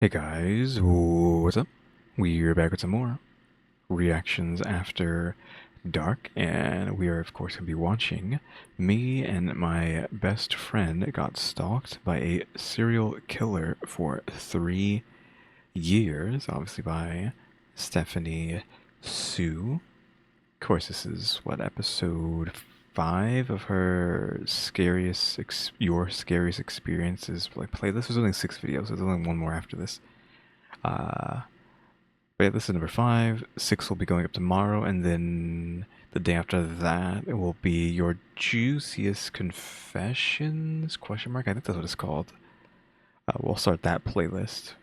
Hey guys, what's up? We're back with some more reactions after dark, and we are of course going to be watching me and my best friend got stalked by a serial killer for 3 years, obviously by Stephanie Sue. Of course, this is what, episode 5 of her your scariest experiences like playlist. There's only 6 videos, so there's only one more after this. But yeah, this is number 5. 6 will be going up tomorrow, and then the day after that it will be your juiciest confessions? Question mark. I think that's what it's called. We'll start that playlist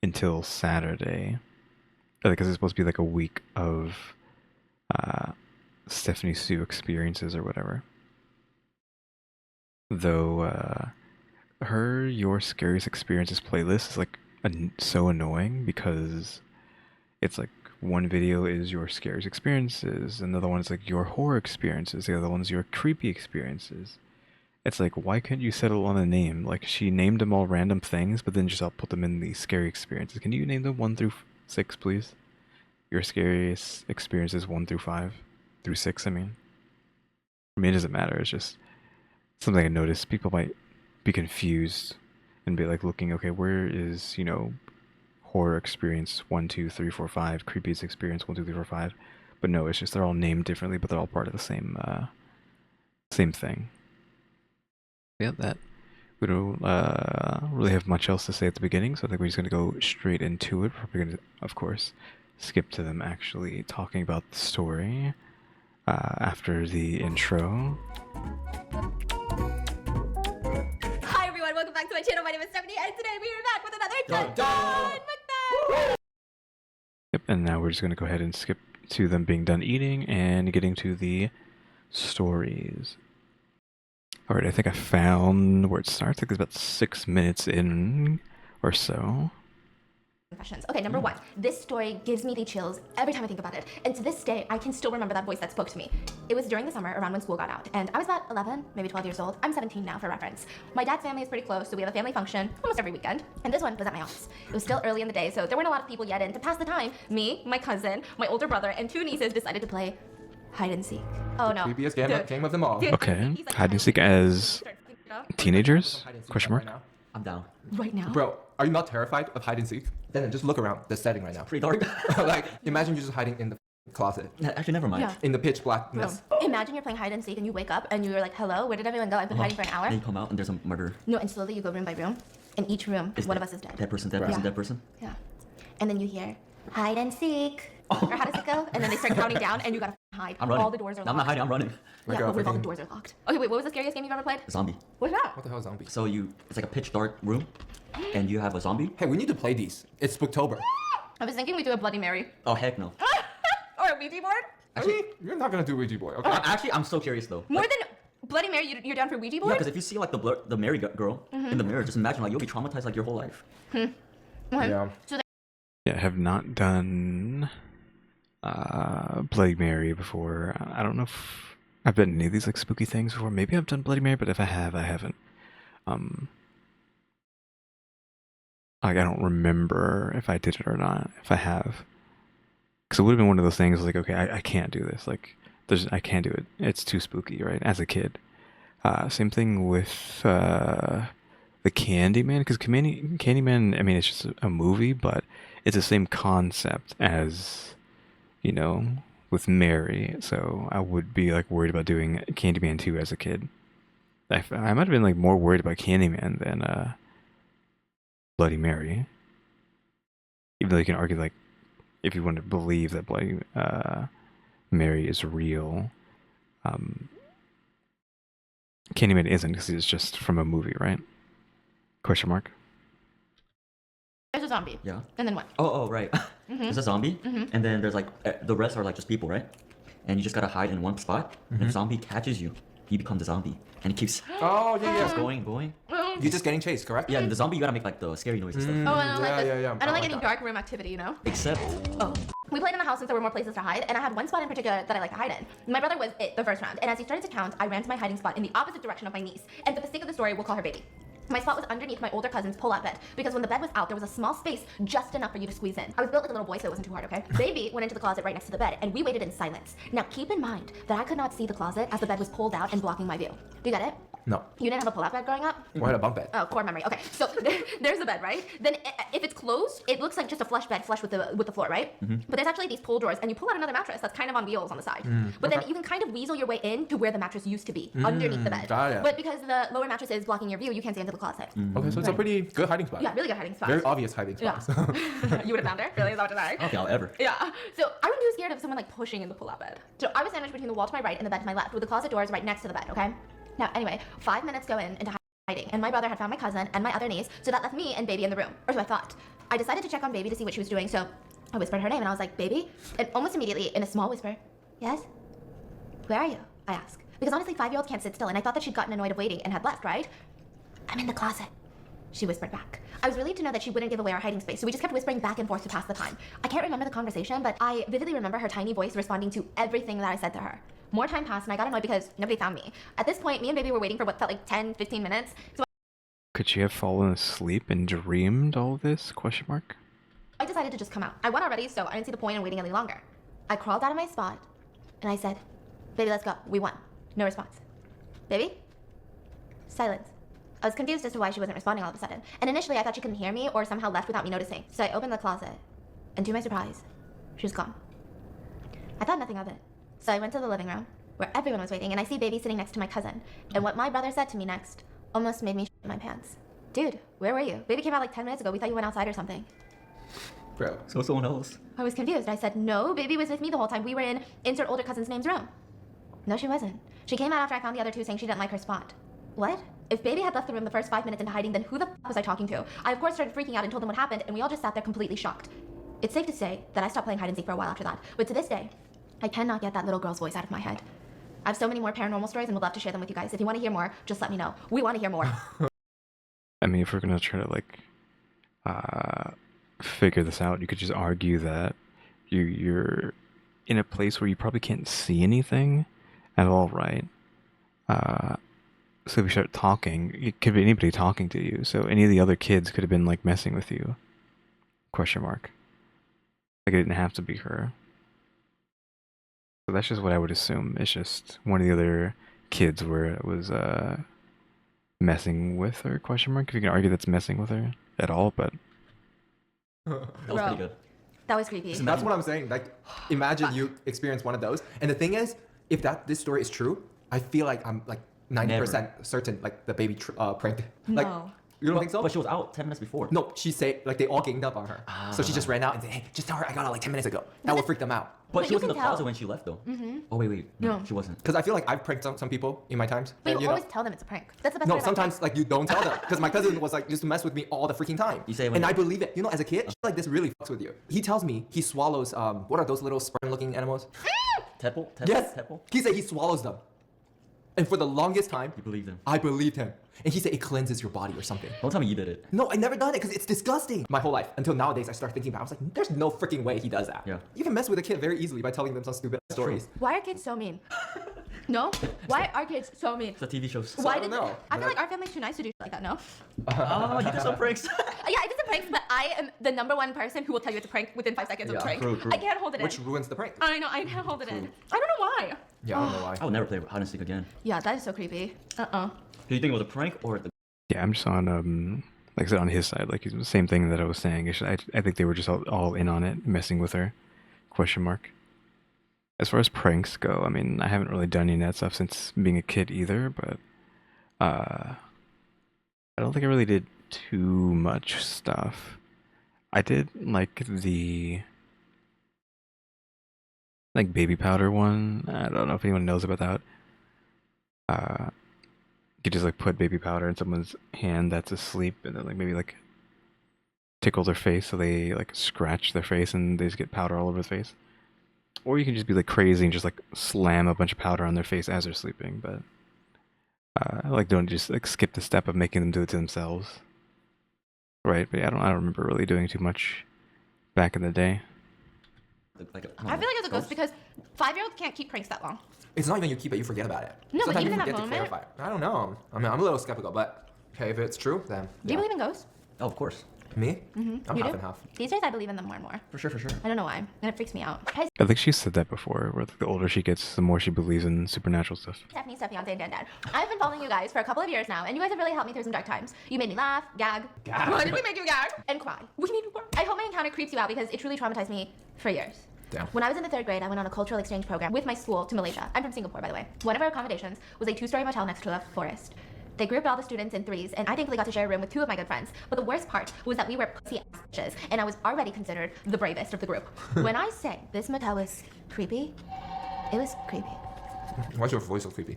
until Saturday, because it's supposed to be like a week of Stephanie Sue experiences or whatever. Though her your scariest experiences playlist is like so annoying because it's like one video is your scariest experiences, another one is like your horror experiences, the other one's your creepy experiences. It's like, why couldn't you settle on a name? Like, she named them all random things, but then just I'll put them in the scary experiences. Can you name them 1 through 6, please? Your scariest experiences 1 through 5 through 6. I mean, it doesn't matter. It's just something I noticed. People might be confused and be like looking, okay, where is, horror experience 1, 2, 3, 4, 5, creepiest experience 1, 2, 3, 4, 5. But no, it's just they're all named differently, but they're all part of the same thing. Yeah, that we don't really have much else to say at the beginning, so I think we're just gonna go straight into it. We're probably gonna, of course, skip to them actually talking about the story after the intro. Hi everyone, welcome back to my channel. My name is Stephanie, and today we are back with another Dun, mukbang. Yep, and now we're just gonna go ahead and skip to them being done eating and getting to the stories. Alright, I think I found where it starts. I think it's about 6 minutes in or so. Confessions. Okay, number 1. This story gives me the chills every time I think about it. And to this day, I can still remember that voice that spoke to me. It was during the summer, around when school got out. And I was about 11, maybe 12 years old. I'm 17 now, for reference. My dad's family is pretty close, so we have a family function almost every weekend. And this one was at my aunt's. It was still early in the day, so there weren't a lot of people yet. And to pass the time, me, my cousin, my older brother, and 2 nieces decided to play hide and seek. Oh no. Creepiest game of them all. Okay, hide and seek as teenagers? Question mark? I'm down. Right now? Bro, are you not terrified of hide and seek? Then just look around the setting right now. Pretty dark. Like, imagine you're just hiding in the closet. Actually, never mind. Yeah. In the pitch blackness. Imagine you're playing hide and seek and you wake up and you're like, hello, where did everyone go? I've been hiding for an hour. Then you come out and there's a murder. No, and slowly you go room by room. In each room, one of us is dead. Dead person, dead person, dead person. Yeah. And then you hear, hide and seek. Or how does it go? And then they start counting down and you gotta hide. I'm running. All the doors are locked. I'm not hiding, I'm running. Like Yeah, a but what if all the freaking- doors are locked? Okay, wait, what was the scariest game you've ever played? Zombie. What's that? What the hell is zombie? So it's like a pitch dark room, and you have a zombie. Hey, we need to play these. It's Spooktober. I was thinking we do a Bloody Mary. Oh heck no. Or a Ouija board? Actually, You're not gonna do Ouija boy, okay? actually, I'm so curious though. More than Bloody Mary, you're down for Ouija Yeah, board? because if you see like the Mary girl in the mirror, just imagine like you'll be traumatized like your whole life. Okay. Yeah. So Yeah, I have not done Bloody Mary before. I don't know if I've done any of these like spooky things before. Maybe I've done Bloody Mary, but if I have, I haven't. Like, I don't remember if I did it or not, if I have. Because it would have been one of those things like, okay, I can't do this. Like, I can't do it. It's too spooky, right? As a kid. Same thing with the Candyman, because Candyman, I mean, it's just a movie, but it's the same concept as, with Mary. So I would be like worried about doing Candyman 2 as a kid. I might have been like more worried about Candyman than Bloody Mary. Even though you can argue, like, if you want to believe that Bloody Mary is real, Candyman isn't, because it's just from a movie, right? Question mark. there's a zombie. Yeah. And then what? Oh right. There's a zombie, and then there's like the rest are like just people, right? And you just gotta hide in one spot. And if the zombie catches you, you become the zombie, and it keeps Oh, yeah, keeps yeah. going. You're just getting chased, correct? Yeah, and the zombie you gotta make like the scary noise and stuff. Oh, I don't like Yeah, this. yeah, yeah. I don't like like any that. dark room activity, Except Oh. We played in the house since there were more places to hide, and I had one spot in particular that I like to hide in. My brother was it the first round, and as he started to count, I ran to my hiding spot in the opposite direction of my niece. And for the sake of the story, we'll call her Baby. My spot was underneath my older cousin's pull-out bed because when the bed was out, there was a small space just enough for you to squeeze in. I was built like a little boy, so it wasn't too hard, okay? Baby went into the closet right next to the bed, and we waited in silence. Now, keep in mind that I could not see the closet as the bed was pulled out and blocking my view. Do you get it? No. You didn't have a pull-out bed growing up? We had a bunk bed. Oh, core memory. Okay, so there's the bed, right? Then if it's closed, it looks like just a flush bed, flush with the floor, right? But there's actually these pull drawers, and you pull out another mattress that's kind of on wheels on the side. But then you can kind of weasel your way in to where the mattress used to be, underneath the bed. Got it. But because the lower mattress is blocking your view, you can't see into the closet. Okay, so it's a pretty good hiding spot. Yeah, really good hiding spot. Very obvious hiding Yeah. spot. You would have found her? Really? Is that what you're saying? I don't think I'll ever. Yeah. So I would be too scared of someone like pushing in the pull-out bed. So I was sandwiched between the wall to my right and the bed to my left, with the closet doors right next to the bed, okay? Now, anyway, 5 minutes go into hiding, and my brother had found my cousin and my other niece, so that left me and Baby in the room, or so I thought. I decided to check on Baby to see what she was doing, so I whispered her name, and I was like, Baby? And almost immediately, in a small whisper, yes? Where are you? I asked. Because honestly, 5-year-olds can't sit still, and I thought that she'd gotten annoyed of waiting and had left, right? I'm in the closet, she whispered back. I was relieved to know that she wouldn't give away our hiding space, so we just kept whispering back and forth to pass the time. I can't remember the conversation, but I vividly remember her tiny voice responding to everything that I said to her. More time passed, and I got annoyed because nobody found me. At this point, me and Baby were waiting for what felt like 10, 15 minutes, so Could she have fallen asleep and dreamed all this? Question mark. I decided to just come out. I won already, so I didn't see the point in waiting any longer. I crawled out of my spot, and I said, Baby, let's go. We won. No response. Baby? Silence. I was confused as to why she wasn't responding all of a sudden. And initially, I thought she couldn't hear me or somehow left without me noticing. So I opened the closet, and to my surprise, she was gone. I thought nothing of it. So I went to the living room, where everyone was waiting, and I see Baby sitting next to my cousin. And what my brother said to me next almost made me shit my pants. Dude, where were you? Baby came out like 10 minutes ago. We thought you went outside or something. Bro. So someone else. I was confused. I said, no, Baby was with me the whole time. We were in insert older cousin's name's room. No, she wasn't. She came out after I found the other two saying she didn't like her spot. What? If Baby had left the room the first 5 minutes into hiding, then who the f was I talking to? I, of course, started freaking out and told them what happened, and we all just sat there completely shocked. It's safe to say that I stopped playing hide and seek for a while after that, but to this day, I cannot get that little girl's voice out of my head. I have so many more paranormal stories and would love to share them with you guys. If you want to hear more, just let me know. We want to hear more. I mean, if we're gonna try to figure this out, you could just argue that you're in a place where you probably can't see anything at all, right? So if you start talking, it could be anybody talking to you. So any of the other kids could have been like messing with you. Question mark. Like it didn't have to be her. So that's just what I would assume. It's just one of the other kids where it was messing with her, question mark. If you can argue that's messing with her at all, but That was pretty good. That was creepy. That's what I'm saying. Like, imagine you experience one of those. And the thing is, if this story is true, I feel like I'm like 90% certain like the Baby pranked. Like, No. you don't think so? But she was out 10 minutes before. No, she said like they all ganged up on her. So she just ran out and said, hey, just tell her I got out like 10 minutes ago. That would freak them out. But But she you was in the can tell. closet when she left though. Oh wait. No, she wasn't. Because I feel like I've pranked some people in my times. But and, you always tell them it's a prank. That's the best No, part about sometimes like you don't tell them. Because my cousin was like used to mess with me all the freaking time. You say when and I you- believe it. You know, as a kid, shit like this really fucks with you. He tells me he swallows what are those little sperm-looking animals? Tepple? Yes. Tepple? He said he swallows them. And for the longest time, You believed him. I believed him. And he said it cleanses your body or something. Don't tell me you did it. No, I never done it because it's disgusting. My whole life until nowadays, I start thinking about. It. I was like, there's no freaking way he does that. Yeah. You can mess with a kid very easily by telling them some stupid stories. Why are kids so mean? No? Why are kids so mean? It's a TV show. Why I don't did know. I feel like our family's too nice to do shit like that, no? Oh, you did some pranks. Yeah, I did some pranks, but I am the #1 person who will tell you it's a prank within 5 seconds of Yeah, a prank. true. I can't hold it Which in. ruins the prank. I know, I can't hold it in. I don't know why. Yeah, I don't know why. I would never play hide and seek again. Yeah, that is so creepy. Do you think it was a prank or the yeah, I'm just on like I said, on his side, like the same thing that I was saying. I think they were just all in on it, messing with her. Question mark. As far as pranks go, I mean, I haven't really done any of that stuff since being a kid either, but I don't think I really did too much stuff. I did like the baby powder one. I don't know if anyone knows about that. You could just like put baby powder in someone's hand that's asleep and then like maybe like tickle their face so they like scratch their face and they just get powder all over the face. Or you can just be like crazy and just like slam a bunch of powder on their face as they're sleeping, but I like don't just like skip the step of making them do it to themselves. Right, but yeah, I don't remember really doing too much back in the day. like I feel like it's a ghost because 5-year-olds can't keep pranks that long. It's not even you keep it, you forget about it. No, but Sometimes even you in that forget to moment- clarify. I don't know. I mean, I'm a little skeptical, but Okay, if it's true, then Do you believe in ghosts? Oh, of course. me? I'm You half do? and half. These days I believe in them more and more. For sure, for sure. I don't know why, and it freaks me out. Hi, I think she said that before, where the older she gets, the more she believes in supernatural stuff. Stephanie, fiance, and Dan. I've been following you guys for a couple of years now, and you guys have really helped me through some dark times. You made me laugh, gag. Why did we make you gag? And cry. We made you cry. I hope my encounter creeps you out because it truly traumatized me for years. Damn. When I was in the 3rd grade, I went on a cultural exchange program with my school to Malaysia. I'm from Singapore, by the way. One of our accommodations was a 2-story motel next to a forest. They grouped all the students in 3s, and I thankfully got to share a room with 2 of my good friends. But the worst part was that we were pussy bitches, and I was already considered the bravest of the group. When I say this motel was creepy, it was creepy. Why's your voice so creepy?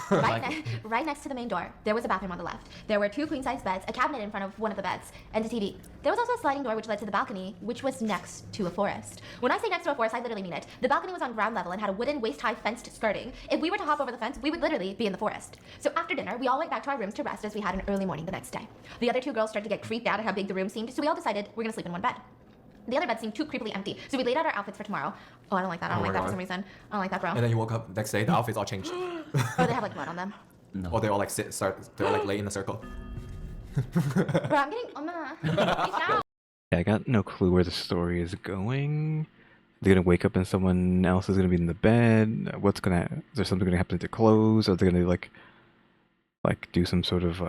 Right next to the main door, there was a bathroom on the left. There were 2 queen-size beds, a cabinet in front of one of the beds, and a TV. There was also a sliding door which led to the balcony, which was next to a forest. When I say next to a forest, I literally mean it. The balcony was on ground level and had a wooden waist-high fenced skirting. If we were to hop over the fence, we would literally be in the forest. So after dinner, we all went back to our rooms to rest as we had an early morning the next day. The other 2 girls started to get creeped out at how big the room seemed, so we all decided we're gonna sleep in one bed. The other bed seemed too creepily empty, so we laid out our outfits for tomorrow. Oh, I don't like that. I don't Oh like my that for God. some reason. I don't like that, bro. And then you woke up next day, the outfits all changed. Oh, they have like blood on them. No. Or they all like they're like lay in a circle. Bro, I'm getting. Peace out. Yeah, I got no clue where the story is going. They're gonna wake up and someone else is gonna be in the bed. Is there something gonna happen to their clothes? Are they gonna like do some sort of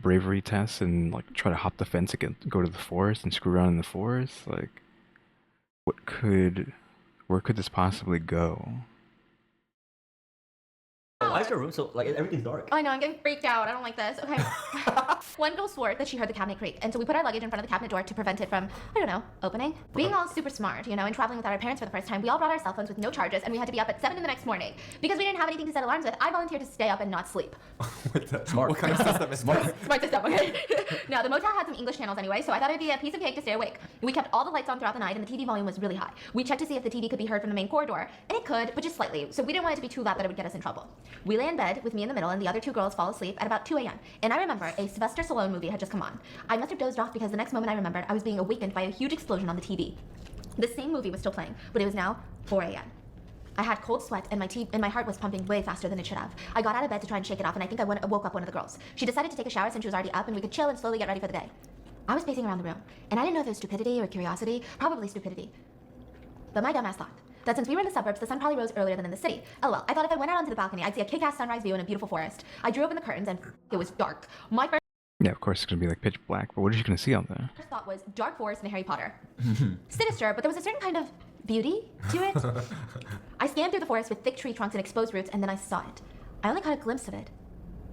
bravery test and like try to hop the fence again, go to the forest and screw around in the forest? Like, where could this possibly go? Why is your room so like everything's dark? I know, I'm getting freaked out. I don't like this. Okay. One girl swore that she heard the cabinet creak, and so we put our luggage in front of the cabinet door to prevent it from, I don't know, opening. Being all super smart, and traveling without our parents for the first time, we all brought our cell phones with no charges, and we had to be up at 7 in the next morning. Because we didn't have anything to set alarms with, I volunteered to stay up and not sleep. Smart. What kind of system is smart? Smart system, okay? Now, the motel had some English channels anyway, so I thought it'd be a piece of cake to stay awake. We kept all the lights on throughout the night, and the TV volume was really high. We checked to see if the TV could be heard from the main corridor, and it could, but just slightly, so we didn't want it to be too loud that it would get us in trouble. We lay in bed with me in the middle, and the other 2 girls fall asleep at about 2 a.m. And I remember a Sylvester Stallone movie had just come on. I must have dozed off because the next moment I remembered I was being awakened by a huge explosion on the TV. The same movie was still playing, but it was now 4 a.m. I had cold sweat and my heart was pumping way faster than it should have. I got out of bed to try and shake it off, and I think I woke up one of the girls. She decided to take a shower since she was already up, and we could chill and slowly get ready for the day. I was pacing around the room, and I didn't know if it was stupidity or curiosity, probably stupidity. But my dumbass thought that since we were in the suburbs, the sun probably rose earlier than in the city. Oh well, I thought if I went out onto the balcony, I'd see a kick-ass sunrise view in a beautiful forest. I drew open the curtains, and it was dark. My first Yeah, of course it's gonna be like pitch black, but what are you gonna see out there? thought was dark forest and Harry Potter. Sinister, but there was a certain kind of beauty to it. I scanned through the forest with thick tree trunks and exposed roots, and then I saw it. I only caught a glimpse of it,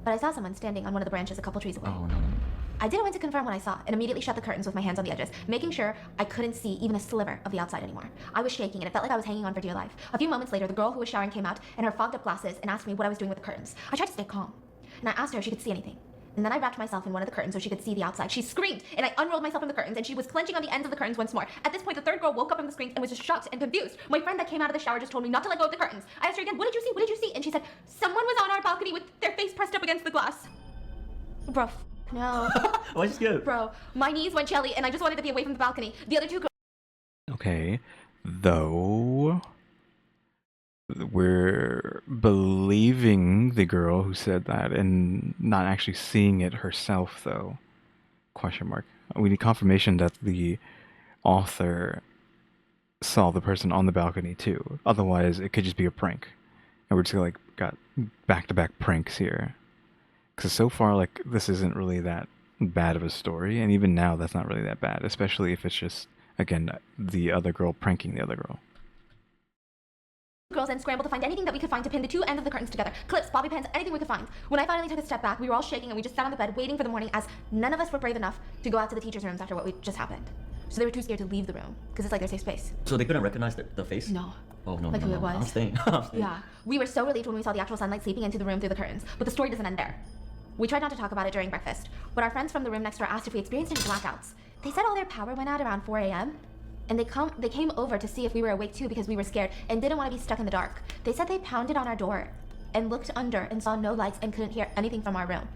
but I saw someone standing on one of the branches a couple trees away. Oh no. I didn't want to confirm what I saw and immediately shut the curtains with my hands on the edges, making sure I couldn't see even a sliver of the outside anymore. I was shaking and it felt like I was hanging on for dear life. A few moments later, the girl who was showering came out and her fogged up glasses and asked me what I was doing with the curtains. I tried to stay calm, and I asked her if she could see anything. And then I wrapped myself in one of the curtains so she could see the outside. She screamed, and I unrolled myself from the curtains, and she was clenching on the ends of the curtains once more. At this point, the 3rd girl woke up from the screams and was just shocked and confused. My friend that came out of the shower just told me not to let go of the curtains. I asked her again, what did you see? What did you see? And she said, someone was on our balcony with their face pressed up against the glass. Bro, no. Why'd you skip? Bro, my knees went jelly, and I just wanted to be away from the balcony. The other 2 girls. Okay, though we're believing the girl who said that and not actually seeing it herself, though. Question mark. We need confirmation that the author saw the person on the balcony too. Otherwise, it could just be a prank, and we're just like got back-to-back pranks here. Because so far, like, this isn't really that bad of a story, and even now, that's not really that bad. Especially if it's just, again, the other girl pranking the other girl. Girls and scrambled to find anything that we could find to pin the 2 ends of the curtains together. Clips, bobby pins, anything we could find. When I finally took a step back, we were all shaking and we just sat on the bed waiting for the morning, as none of us were brave enough to go out to the teachers' rooms after what just happened. So they were too scared to leave the room, because it's like their safe space. So they couldn't recognize the face? No. Oh no, Like no, who no. it was. I'm staying. I'm staying. Yeah. We were so relieved when we saw the actual sunlight seeping into the room through the curtains, but the story doesn't end there. We tried not to talk about it during breakfast, but our friends from the room next door asked if we experienced any blackouts. They said all their power went out around 4 a.m. And they came over to see if we were awake too because we were scared and didn't want to be stuck in the dark. They said they pounded on our door and looked under and saw no lights and couldn't hear anything from our room.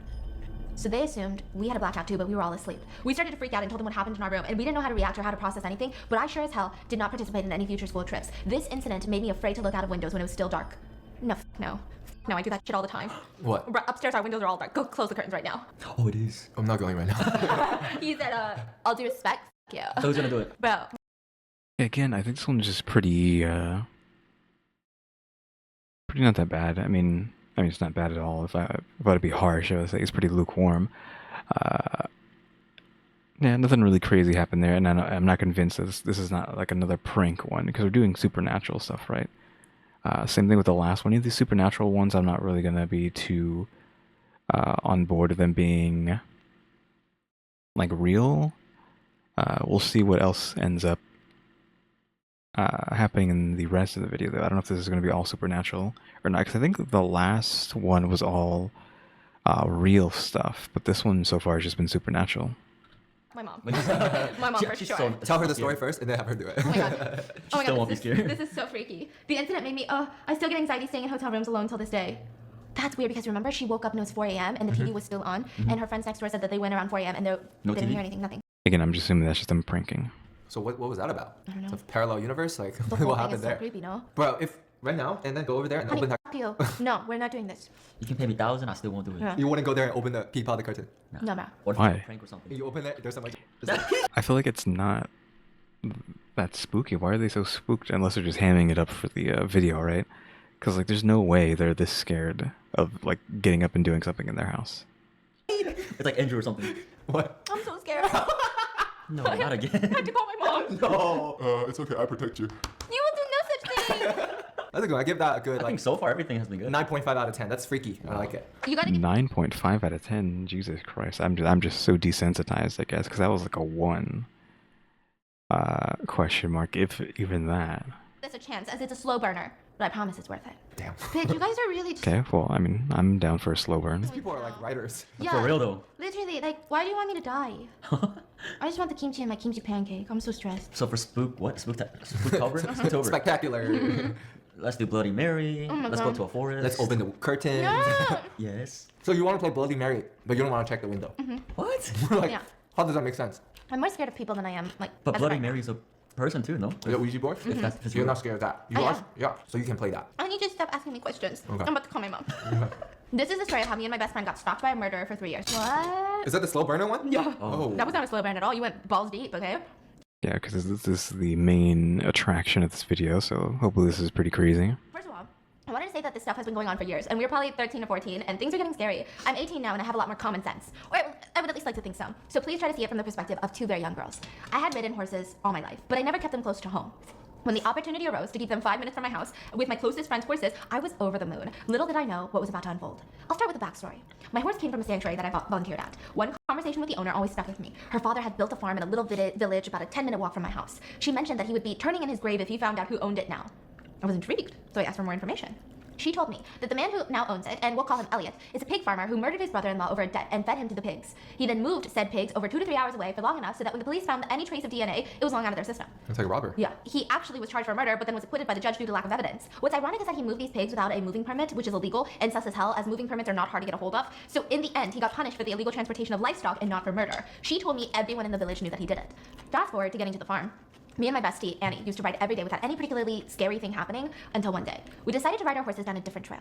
So they assumed we had a blackout too, but we were all asleep. We started to freak out and told them what happened in our room, and we didn't know how to react or how to process anything, but I sure as hell did not participate in any future school trips. This incident made me afraid to look out of windows when it was still dark. No, no. No, I do that shit all the time. What? Upstairs, our windows are all dark. Go close the curtains right now. Oh, it is. I'm not going right now. He said, all due respect, So yeah. who's gonna do it? Bro, Again, I think this one's just pretty not that bad. I mean it's not bad at all. If I were to be harsh, I would say it's pretty lukewarm. Yeah, nothing really crazy happened there, and I'm not convinced that this is not like another prank one because we're doing supernatural stuff, right? Same thing with the last one. Any of these supernatural ones, I'm not really gonna be too on board with them being like real. We'll see what else ends up happening in the rest of the video, though. I don't know if this is going to be all supernatural or not, because I think the last one was all real stuff, but this one so far has just been supernatural. my mom. When you- My mom Yeah, for she's sure. so- Tell her the story first and then have her do it. Oh my god. Oh my still won't be this scared. this is so freaky. The incident made me, I still get anxiety staying in hotel rooms alone till this day. That's weird because remember she woke up and it was 4 a.m. and the TV was still on and her friends next door said that they went around 4 a.m. and they No didn't TV? hear anything, nothing. Again, I'm just assuming that's just them pranking. So what was that about? I don't know. It's a parallel universe? Like, The whole what thing happened is so there? creepy, no? Bro, if right now and then go over there and Honey, open that. fuck you. No, we're not doing this. You can pay me 1,000, I still won't do it. Yeah. You wouldn't go there and open the peep out the curtain. No, no. Or if Why? it's a prank or something. You open it, there's some like. I feel like it's not that spooky. Why are they so spooked unless they're just hamming it up for the video, right? Because like, there's no way they're this scared of like getting up and doing something in their house. It's like Andrew or something. What? I'm so scared. I No, not again. had to call my mom. No. It's okay, I protect you. You will do no such thing. That's a good one. I give that a good I like think so far everything has been good. 9.5 out of 10. That's freaky. I like it. You gotta get 9.5 out of 10. Jesus Christ. I'm just so desensitized, I guess, because that was like a 1 question mark, if even that. this a chance as it's a slow burner, but I promise it's worth it. Damn. Bitch, you guys are really just Okay, well, I mean, I'm down for a slow burn. People are like writers. yeah. For real though. Literally, like, why do you want me to die? I just want the kimchi and my kimchi pancake. I'm so stressed. So for spook, what? Spooktober? Spooktober. Spectacular. Let's do Bloody Mary. my Let's go God. to a forest. Let's open the curtain. No! Yes. So you want to play Bloody Mary, but you don't want to check the window. What? Like, Yeah. how does that make sense? I'm more scared of people than I am, like, But as of Bloody right now. Mary's a person too, no? The Ouija board? If that's if You're not scared of that. You I are? am. Yeah. So you can play that. I need you to stop asking me questions. Okay. I'm about to call my mom. This is the story of how me and my best friend got stalked by a murderer for 3 years. What? Is that the slow burner one? Yeah. Oh. That was not a slow burn at all. You went balls deep, okay? Yeah, because this is the main attraction of this video, so hopefully this is pretty crazy. First of all, I wanted to say that this stuff has been going on for years, and we were probably 13 or 14, and things are getting scary. I'm 18 now, and I have a lot more common sense. Or I would at least like to think so. So please try to see it from the perspective of 2 very young girls. I had ridden horses all my life, but I never kept them close to home. When the opportunity arose to keep them 5 minutes from my house with my closest friend's horses, I was over the moon. Little did I know what was about to unfold. I'll start with the backstory. My horse came from a sanctuary that I volunteered at. One conversation with the owner always stuck with me. Her father had built a farm in a little village about a 10-minute walk from my house. She mentioned that he would be turning in his grave if he found out who owned it now. I was intrigued, so I asked for more information. She told me that the man who now owns it, and we'll call him Elliot, is a pig farmer who murdered his brother-in-law over a debt and fed him to the pigs. He then moved said pigs over 2 to 3 hours away for long enough so that when the police found any trace of DNA, it was long out of their system. It's like a robber. Yeah, he actually was charged for murder, but then was acquitted by the judge due to lack of evidence. What's ironic is that he moved these pigs without a moving permit, which is illegal, and sus as hell, as moving permits are not hard to get a hold of. So in the end, he got punished for the illegal transportation of livestock and not for murder. She told me everyone in the village knew that he did it. Fast forward to getting to the farm. Me and my bestie, Annie, used to ride every day without any particularly scary thing happening until one day. We decided to ride our horses down a different trail.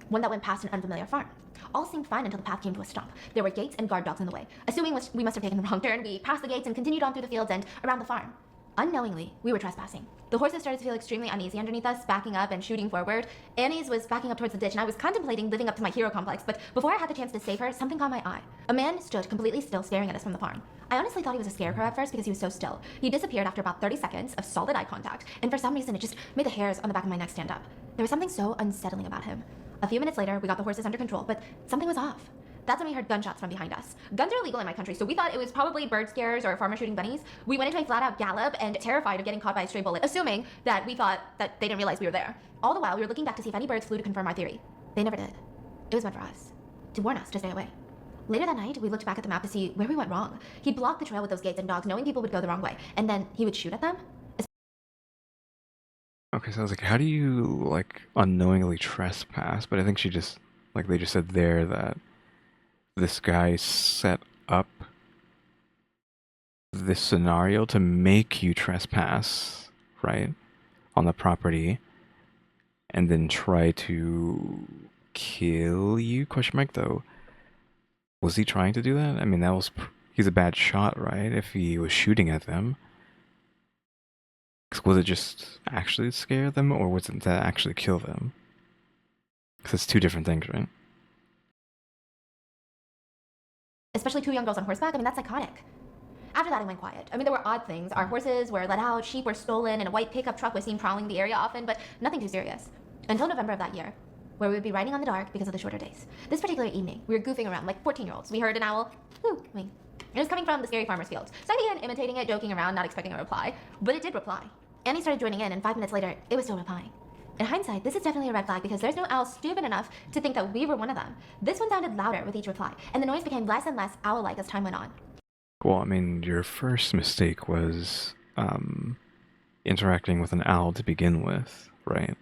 One that went past an unfamiliar farm. All seemed fine until the path came to a stop. There were gates and guard dogs in the way. Assuming we must have taken the wrong turn, we passed the gates and continued on through the fields and around the farm. Unknowingly, we were trespassing. The horses started to feel extremely uneasy underneath us, backing up and shooting forward. Annie's was backing up towards the ditch, and I was contemplating living up to my hero complex, but before I had the chance to save her, something caught my eye. A man stood completely still, staring at us from the farm. I honestly thought he was a scarecrow at first because he was so still. He disappeared after about 30 seconds of solid eye contact, and for some reason it just made the hairs on the back of my neck stand up. There was something so unsettling about him. A few minutes later, we got the horses under control, but something was off. That's when we heard gunshots from behind us. Guns are illegal in my country, so we thought it was probably bird scares or a farmer shooting bunnies. We went into a flat-out gallop and terrified of getting caught by a stray bullet, assuming that we thought that they didn't realize we were there. All the while, we were looking back to see if any birds flew to confirm our theory. They never did. It was meant for us, to warn us to stay away. Later that night, we looked back at the map to see where we went wrong. He blocked the trail with those gates and dogs, knowing people would go the wrong way, and then he would shoot at them. Okay, so I was like, how do you, like, unknowingly trespass? But I think she just, like, they just said there that this guy set up this scenario to make you trespass, right? On the property. and then try to kill you? Question mark though. Was he trying to do that? I mean, he's a bad shot, right? If he was shooting at them. Was it just actually scare them, or was it to actually kill them? Because it's two different things, right? Especially 2 young girls on horseback. I mean, that's iconic. After that, it went quiet. I mean, there were odd things. Our horses were let out, sheep were stolen, and a white pickup truck was seen prowling the area often, but nothing too serious. Until November of that year, where we would be riding on the dark because of the shorter days. This particular evening, we were goofing around like 14-year-olds. We heard an owl wing. It was coming from the scary farmer's fields. So I began imitating it, joking around, not expecting a reply. But it did reply. Annie started joining in, and 5 minutes later, it was still replying. In hindsight, this is definitely a red flag because there's no owl stupid enough to think that we were one of them. This one sounded louder with each reply, and the noise became less and less owl-like as time went on. Well, I mean, your first mistake was interacting with an owl to begin with, right?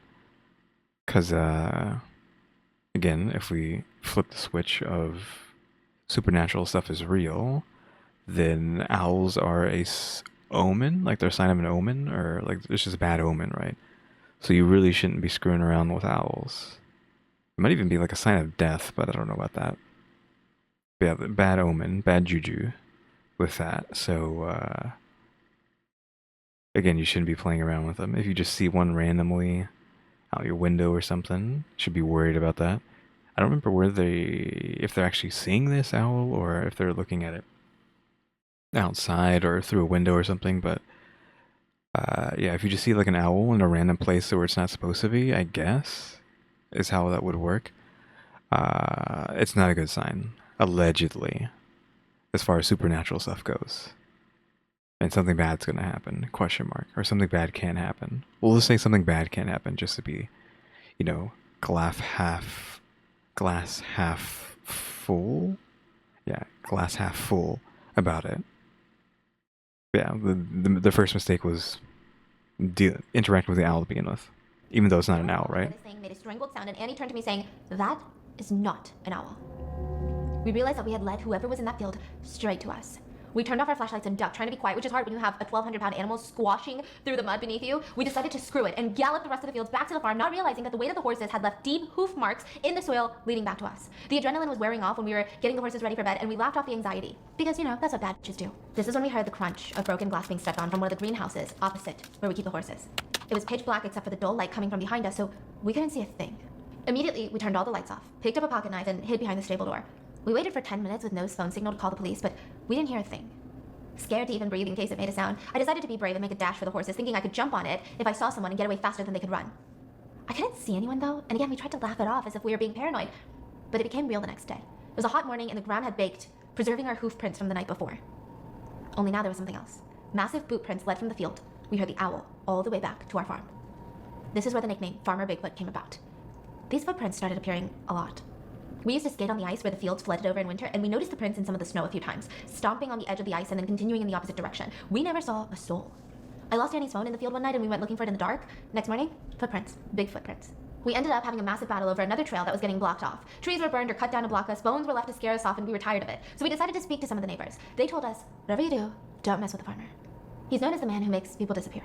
Because, again, if we flip the switch of supernatural stuff is real, then owls are a omen, like they're a sign of an omen, or like it's just a bad omen, right? So you really shouldn't be screwing around with owls. It might even be like a sign of death, but I don't know about that. But yeah, bad omen, bad juju with that. So, again, you shouldn't be playing around with them. If you just see one randomly out your window or something, you should be worried about that. I don't remember if they're actually seeing this owl or if they're looking at it outside or through a window or something, but yeah, if you just see like an owl in a random place where it's not supposed to be, I guess, is how that would work. It's not a good sign, allegedly, as far as supernatural stuff goes. And something bad's gonna happen, question mark, or something bad can happen. We'll just say something bad can happen just to be, glass half full? Yeah, glass half full about it. Yeah, the first mistake was interacting with the owl to begin with, even though it's not an owl, right? This thing made a strangled sound, and Annie turned to me saying, "That is not an owl." We realized that we had led whoever was in that field straight to us. We turned off our flashlights and ducked, trying to be quiet, which is hard when you have a 1,200-pound animal squashing through the mud beneath you. We decided to screw it and gallop the rest of the fields back to the farm, not realizing that the weight of the horses had left deep hoof marks in the soil leading back to us. The adrenaline was wearing off when we were getting the horses ready for bed, and we laughed off the anxiety. Because, that's what bad bitches do. This is when we heard the crunch of broken glass being stepped on from one of the greenhouses opposite where we keep the horses. It was pitch black except for the dull light coming from behind us, so we couldn't see a thing. Immediately, we turned all the lights off, picked up a pocket knife, and hid behind the stable door. We waited for 10 minutes with no phone signal to call the police, but we didn't hear a thing. Scared to even breathe in case it made a sound, I decided to be brave and make a dash for the horses, thinking I could jump on it if I saw someone and get away faster than they could run. I couldn't see anyone though, and again we tried to laugh it off as if we were being paranoid, but it became real the next day. It was a hot morning and the ground had baked, preserving our hoof prints from the night before. Only now there was something else. Massive boot prints led from the field. We heard the owl all the way back to our farm. This is where the nickname Farmer Bigfoot came about. These footprints started appearing a lot. We used to skate on the ice where the fields flooded over in winter, and we noticed the prints in some of the snow a few times, stomping on the edge of the ice and then continuing in the opposite direction. We never saw a soul. I lost Annie's phone in the field one night and we went looking for it in the dark. Next morning, footprints. Big footprints. We ended up having a massive battle over another trail that was getting blocked off. Trees were burned or cut down to block us, bones were left to scare us off, and we were tired of it. So we decided to speak to some of the neighbors. They told us, whatever you do, don't mess with the farmer. He's known as the man who makes people disappear.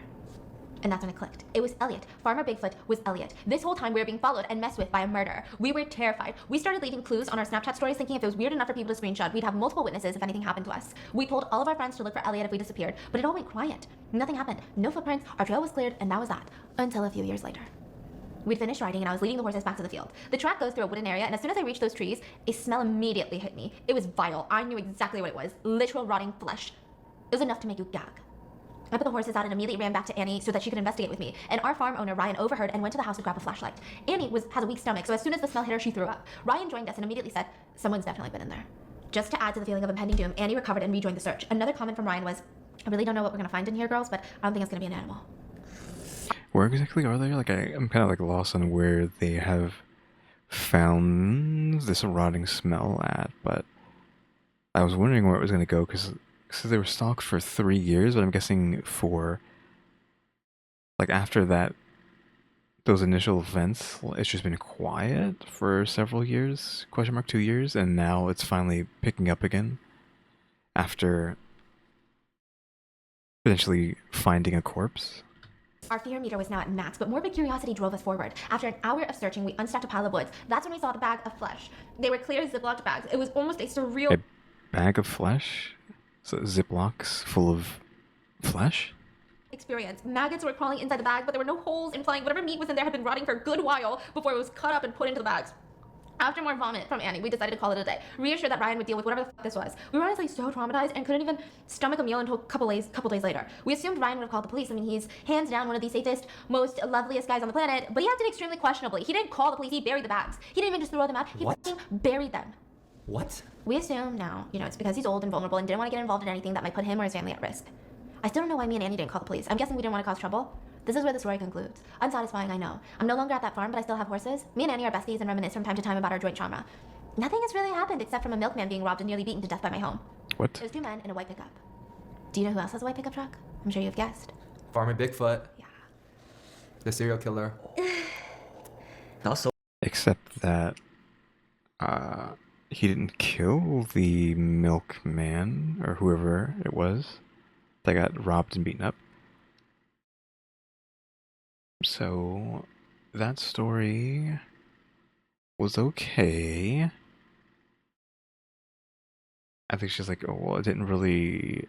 And that's when it clicked. It was Elliot. Farmer Bigfoot was Elliot. This whole time we were being followed and messed with by a murderer. We were terrified. We started leaving clues on our Snapchat stories, thinking if it was weird enough for people to screenshot, we'd have multiple witnesses if anything happened to us. We told all of our friends to look for Elliot if we disappeared, but it all went quiet. Nothing happened. No footprints, our trail was cleared, and that was that. Until a few years later. We'd finished riding and I was leading the horses back to the field. The track goes through a wooden area, and as soon as I reached those trees, a smell immediately hit me. It was vile. I knew exactly what it was. Literal rotting flesh. It was enough to make you gag. I put the horses out and immediately ran back to Annie so that she could investigate with me. And our farm owner, Ryan, overheard and went to the house to grab a flashlight. Annie has a weak stomach, so as soon as the smell hit her, she threw up. Ryan joined us and immediately said, someone's definitely been in there. Just to add to the feeling of impending doom, Annie recovered and rejoined the search. Another comment from Ryan was, I really don't know what we're going to find in here, girls, but I don't think it's going to be an animal. Where exactly are they? Like, I'm kind of like lost on where they have found this rotting smell at, but I was wondering where it was going to go because they were stalked for 3 years, but I'm guessing for like after that, those initial events, it's just been quiet for several years, question mark 2 years, and now it's finally picking up again after potentially finding a corpse. Our fear meter was now at max, but morbid curiosity drove us forward. After an hour of searching, we unstacked a pile of woods. That's when we saw the bag of flesh. They were clear Ziploc bags. It was almost a surreal... A bag of flesh? So Ziplocs full of flesh? experience. Maggots were crawling inside the bag, but there were no holes, implying whatever meat was in there had been rotting for a good while before it was cut up and put into the bags. After more vomit from Annie, we decided to call it a day, reassured that Ryan would deal with whatever the fuck this was. We were honestly so traumatized and couldn't even stomach a meal until a couple days later. We assumed Ryan would have called the police. I mean, he's hands down one of the safest, most loveliest guys on the planet, but he acted extremely questionably. He didn't call the police, he buried the bags. He didn't even just throw them out, he fucking buried them. What? We assume now, it's because he's old and vulnerable and didn't want to get involved in anything that might put him or his family at risk. I still don't know why me and Annie didn't call the police. I'm guessing we didn't want to cause trouble. This is where the story concludes. Unsatisfying, I know. I'm no longer at that farm, but I still have horses. Me and Annie are besties and reminisce from time to time about our joint trauma. Nothing has really happened except from a milkman being robbed and nearly beaten to death by my home. What? There's 2 men in a white pickup. Do you know who else has a white pickup truck? I'm sure you've guessed. Farmer Bigfoot, Yeah. the serial killer. Also, Except that he didn't kill the milkman or whoever it was that got robbed and beaten up. So that story was okay. I think she's like, oh, well, it didn't really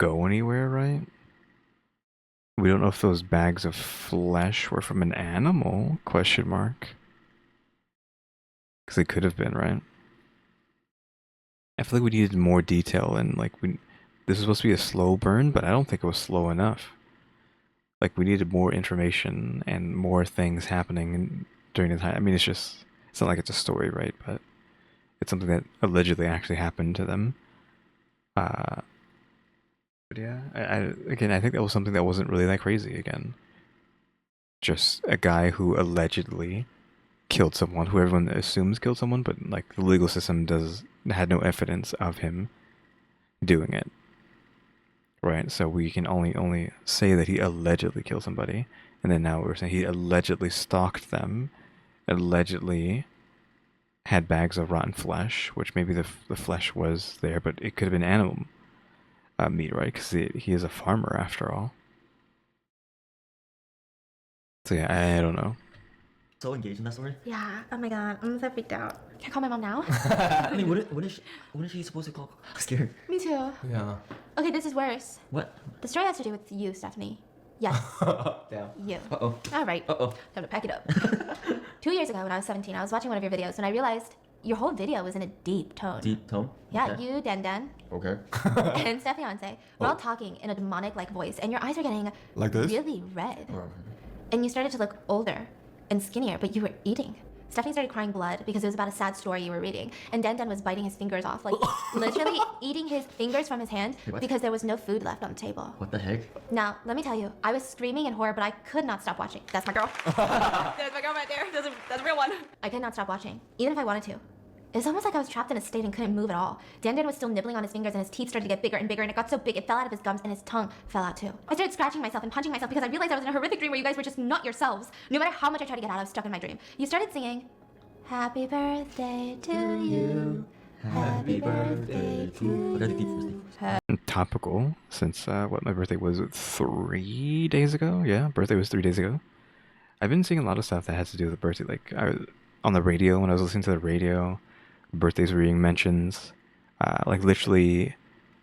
go anywhere, right? We don't know if those bags of flesh were from an animal, question mark. Because they could have been, right? I feel like we needed more detail and this was supposed to be a slow burn, but I don't think it was slow enough. Like, we needed more information and more things happening during the time. I mean, it's not like it's a story, right? But it's something that allegedly actually happened to them. But yeah, I think that was something that wasn't really that crazy again. Just a guy who allegedly killed someone, who everyone assumes killed someone, but the legal system had no evidence of him doing it. Right, so we can only say that he allegedly killed somebody, and then now we're saying he allegedly stalked them, allegedly had bags of rotten flesh, which maybe the flesh was there, but it could have been animal meat, right? Because he is a farmer after all. So yeah, I don't know. so engaged in that story. Yeah, oh my god, I'm so freaked out. Can I call my mom now? I mean, wouldn't she supposed to call? Scared. Me too. Yeah. Okay, this is worse. What? The story has to do with you, Stephanie. Yes, Damn. you. Uh-oh. All right, Uh-oh. time to pack it up. 2 years ago when I was 17, I was watching one of your videos when I realized your whole video was in a deep tone. Deep tone? Yeah, Okay. you, Dan, Okay. and Steph Fiance were all talking in a demonic-like voice, and your eyes were getting Like this? really red. And you started to look older and skinnier, but you were eating. Stephanie started crying blood because it was about a sad story you were reading. And Dan was biting his fingers off, literally eating his fingers from his hand What? because there was no food left on the table. What the heck? Now, let me tell you, I was screaming in horror, but I could not stop watching. That's my girl. That's my girl right there. That's a real one. I could not stop watching, even if I wanted to. It was almost like I was trapped in a state and couldn't move at all. Dan was still nibbling on his fingers and his teeth started to get bigger and bigger and it got so big it fell out of his gums and his tongue fell out too. I started scratching myself and punching myself because I realized I was in a horrific dream where you guys were just not yourselves. No matter how much I tried to get out, I was stuck in my dream. You started singing, "Happy birthday to you. Happy birthday to What are the deep birthday? Topical, since my birthday was 3 days ago. Yeah, birthday was 3 days ago. I've been seeing a lot of stuff that has to do with birthday, on the radio. When I was listening to the radio, birthdays were being mentioned, literally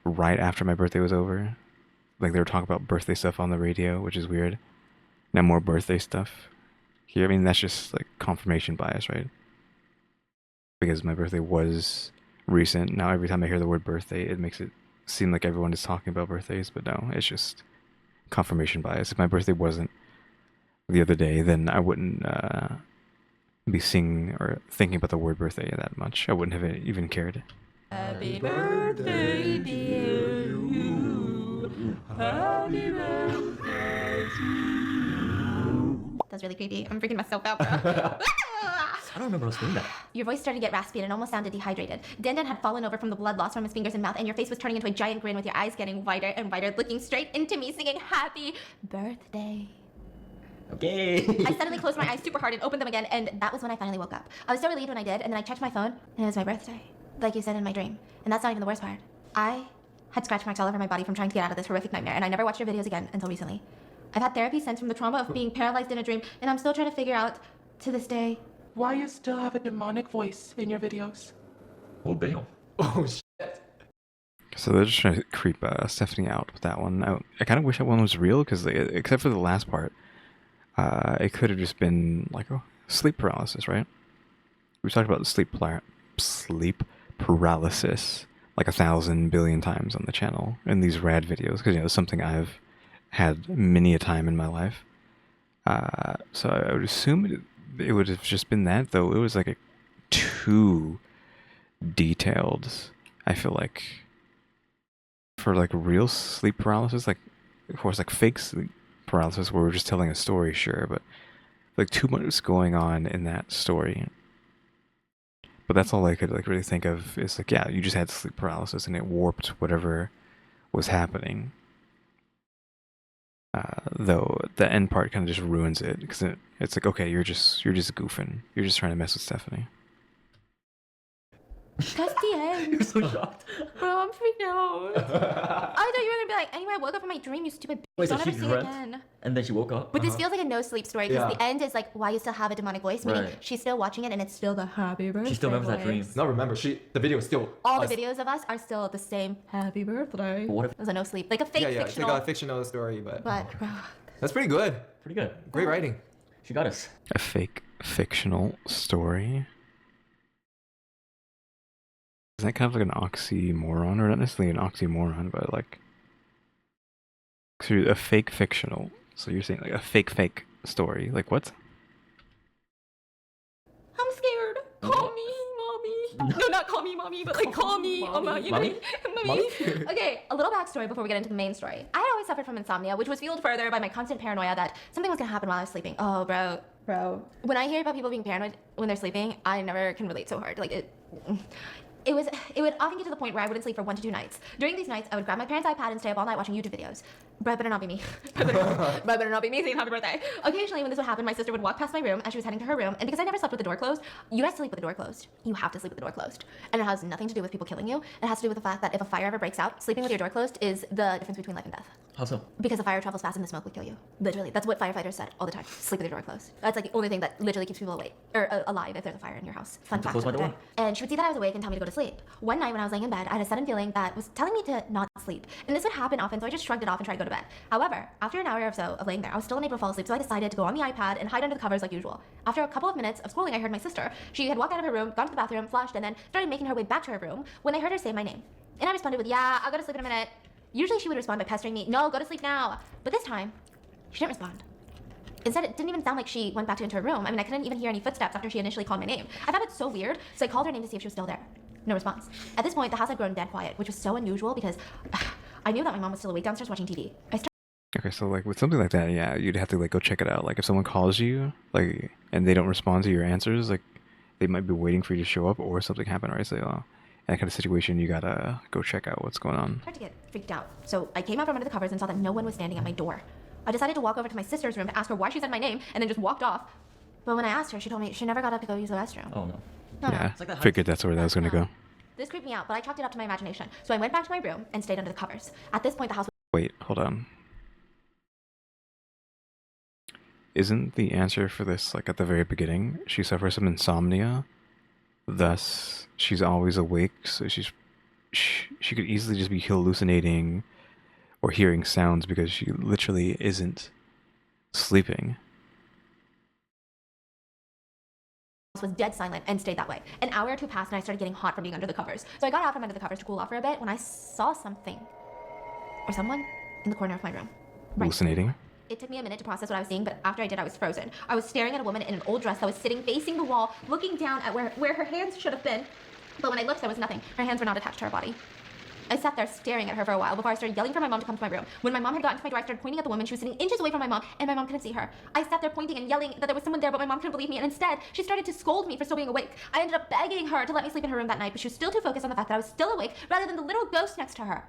right after my birthday was over. They were talking about birthday stuff on the radio, which is weird. Now more birthday stuff here. I mean, that's just confirmation bias, right? Because my birthday was recent. Now every time I hear the word birthday, it makes it seem like everyone is talking about birthdays, but no, it's just confirmation bias. If my birthday wasn't the other day, then I wouldn't be singing or thinking about the word birthday that much. I wouldn't have even cared. Happy birthday, dear you. Happy birthday to you. That's really creepy. I'm freaking myself out, bro. I don't remember us doing that. Your voice started to get raspy and it almost sounded dehydrated. Dan had fallen over from the blood loss from his fingers and mouth, and your face was turning into a giant grin with your eyes getting wider and wider, looking straight into me, singing happy birthday. Okay. I suddenly closed my eyes super hard and opened them again, and that was when I finally woke up. I was so relieved when I did, and then I checked my phone, and it was my birthday, like you said in my dream. And that's not even the worst part. I had scratch marks all over my body from trying to get out of this horrific nightmare, and I never watched your videos again until recently. I've had therapy since from the trauma of being paralyzed in a dream, and I'm still trying to figure out to this day why you still have a demonic voice in your videos. Oh, damn. Oh shit. So they're just trying to creep Stephanie out with that one. I kind of wish that one was real because except for the last part, it could have just been like sleep paralysis, right? We talked about the sleep paralysis like 1,000 billion times on the channel in these rad videos because it's something I've had many a time in my life. So I would assume it would have just been that, though it was like too detailed. I feel like for like real sleep paralysis, like of course like fake sleep paralysis where we're just telling a story, sure, but like too much was going on in that story. But that's all I could like really think of is like, yeah, you just had sleep paralysis and it warped whatever was happening. Though the end part kind of just ruins it because it's like, okay, you're just goofing, you're just trying to mess with Stephanie. That's the end. You're so shocked. Bro, I'm freaking out. I thought you were gonna be like, anyway, I woke up from my dream, you stupid bitch. Wait, so Don't she ever sing dreamt again. and then she woke up? But this feels like a no sleep story because Yeah. the end is like why you still have a demonic voice, meaning Right. she's still watching it and it's still the happy birthday. She still remembers that dream. voice. No, remember, the video is still All the us- videos of us are still the same happy birthday. But what if It was a no sleep, like a fake Yeah, it's fictional. like a fictional story, but But that's pretty good. pretty good? Great writing. She got us. A fake fictional story. Is that kind of like an oxymoron, or not necessarily an oxymoron, but like so a fake fictional? So you're saying like a fake story? Like what? I'm scared. Call me, mommy. No, not call me, mommy, but like call me, Mommy. mommy. Mommy? Okay, a little backstory before we get into the main story. I had always suffered from insomnia, which was fueled further by my constant paranoia that something was gonna happen while I was sleeping. Oh, bro. When I hear about people being paranoid when they're sleeping, I never can relate so hard. Like it would often get to the point where I wouldn't sleep for 1 to 2 nights. During these nights, I would grab my parents' iPad and stay up all night watching YouTube videos. Brett better not be me. Brett better not be me saying happy birthday. Occasionally, when this would happen, my sister would walk past my room as she was heading to her room, and because I never slept with the door closed, you guys sleep with the door closed. You have to sleep with the door closed. And it has nothing to do with people killing you. It has to do with the fact that if a fire ever breaks out, sleeping with your door closed is the difference between life and death. How so? Because the fire travels fast and the smoke would kill you. Literally. That's what firefighters said all the time. Sleep with your door closed. That's like the only thing that literally keeps people awake or alive if there's a fire in your house. Fun fact close of my the door. day. And she would see that I was awake and tell me to go to sleep. One night when I was laying in bed, I had a sudden feeling that was telling me to not sleep. And this would happen often, so I just shrugged it off and tried to go to bed. However, after an hour or so of laying there, I was still unable to fall asleep, so I decided to go on the iPad and hide under the covers like usual. After a couple of minutes of scrolling, I heard my sister. She had walked out of her room, gone to the bathroom, flushed, and then started making her way back to her room when I heard her say my name. And I responded with, yeah, I'll go to sleep in a minute. Usually she would respond by pestering me, no, go to sleep now. But this time, she didn't respond. Instead, it didn't even sound like she went back into her room. I mean, I couldn't even hear any footsteps after she initially called my name. I found it so weird, so I called her name to see if she was still there. No response. At this point, the house had grown dead quiet, which was so unusual because I knew that my mom was still awake downstairs watching TV. Okay, so like with something like that, yeah, you'd have to like go check it out. Like if someone calls you, like, and they don't respond to your answers, like they might be waiting for you to show up or something happened, right? So in that kind of situation, you gotta go check out what's going on. I started to get freaked out, so I came out from under the covers and saw that no one was standing at my door. I decided to walk over to my sister's room to ask her why she said my name, and then just walked off. But when I asked her, she told me she never got up to go use the restroom. Oh no. No, no. Yeah, It's like that figured that's where that was gonna go. This creeped me out, but I chalked it up to my imagination. So I went back to my room and stayed under the covers. At this point, the house was Wait, hold on. Isn't the answer for this like at the very beginning? She suffers from insomnia, thus she's always awake. So she could easily just be hallucinating or hearing sounds because she literally isn't sleeping. was dead silent and stayed that way. An hour or two passed and I started getting hot from being under the covers. So I got out from under the covers to cool off for a bit when I saw something or someone in the corner of my room. Right. Hallucinating? It took me a minute to process what I was seeing, but after I did, I was frozen. I was staring at a woman in an old dress that was sitting facing the wall, looking down at where her hands should have been. But when I looked, there was nothing. Her hands were not attached to her body. I sat there staring at her for a while before I started yelling for my mom to come to my room. When my mom had gotten to my door, I started pointing at the woman. She was sitting inches away from my mom, and my mom couldn't see her. I sat there pointing and yelling that there was someone there, but my mom couldn't believe me, and instead, she started to scold me for still being awake. I ended up begging her to let me sleep in her room that night, but she was still too focused on the fact that I was still awake rather than the little ghost next to her.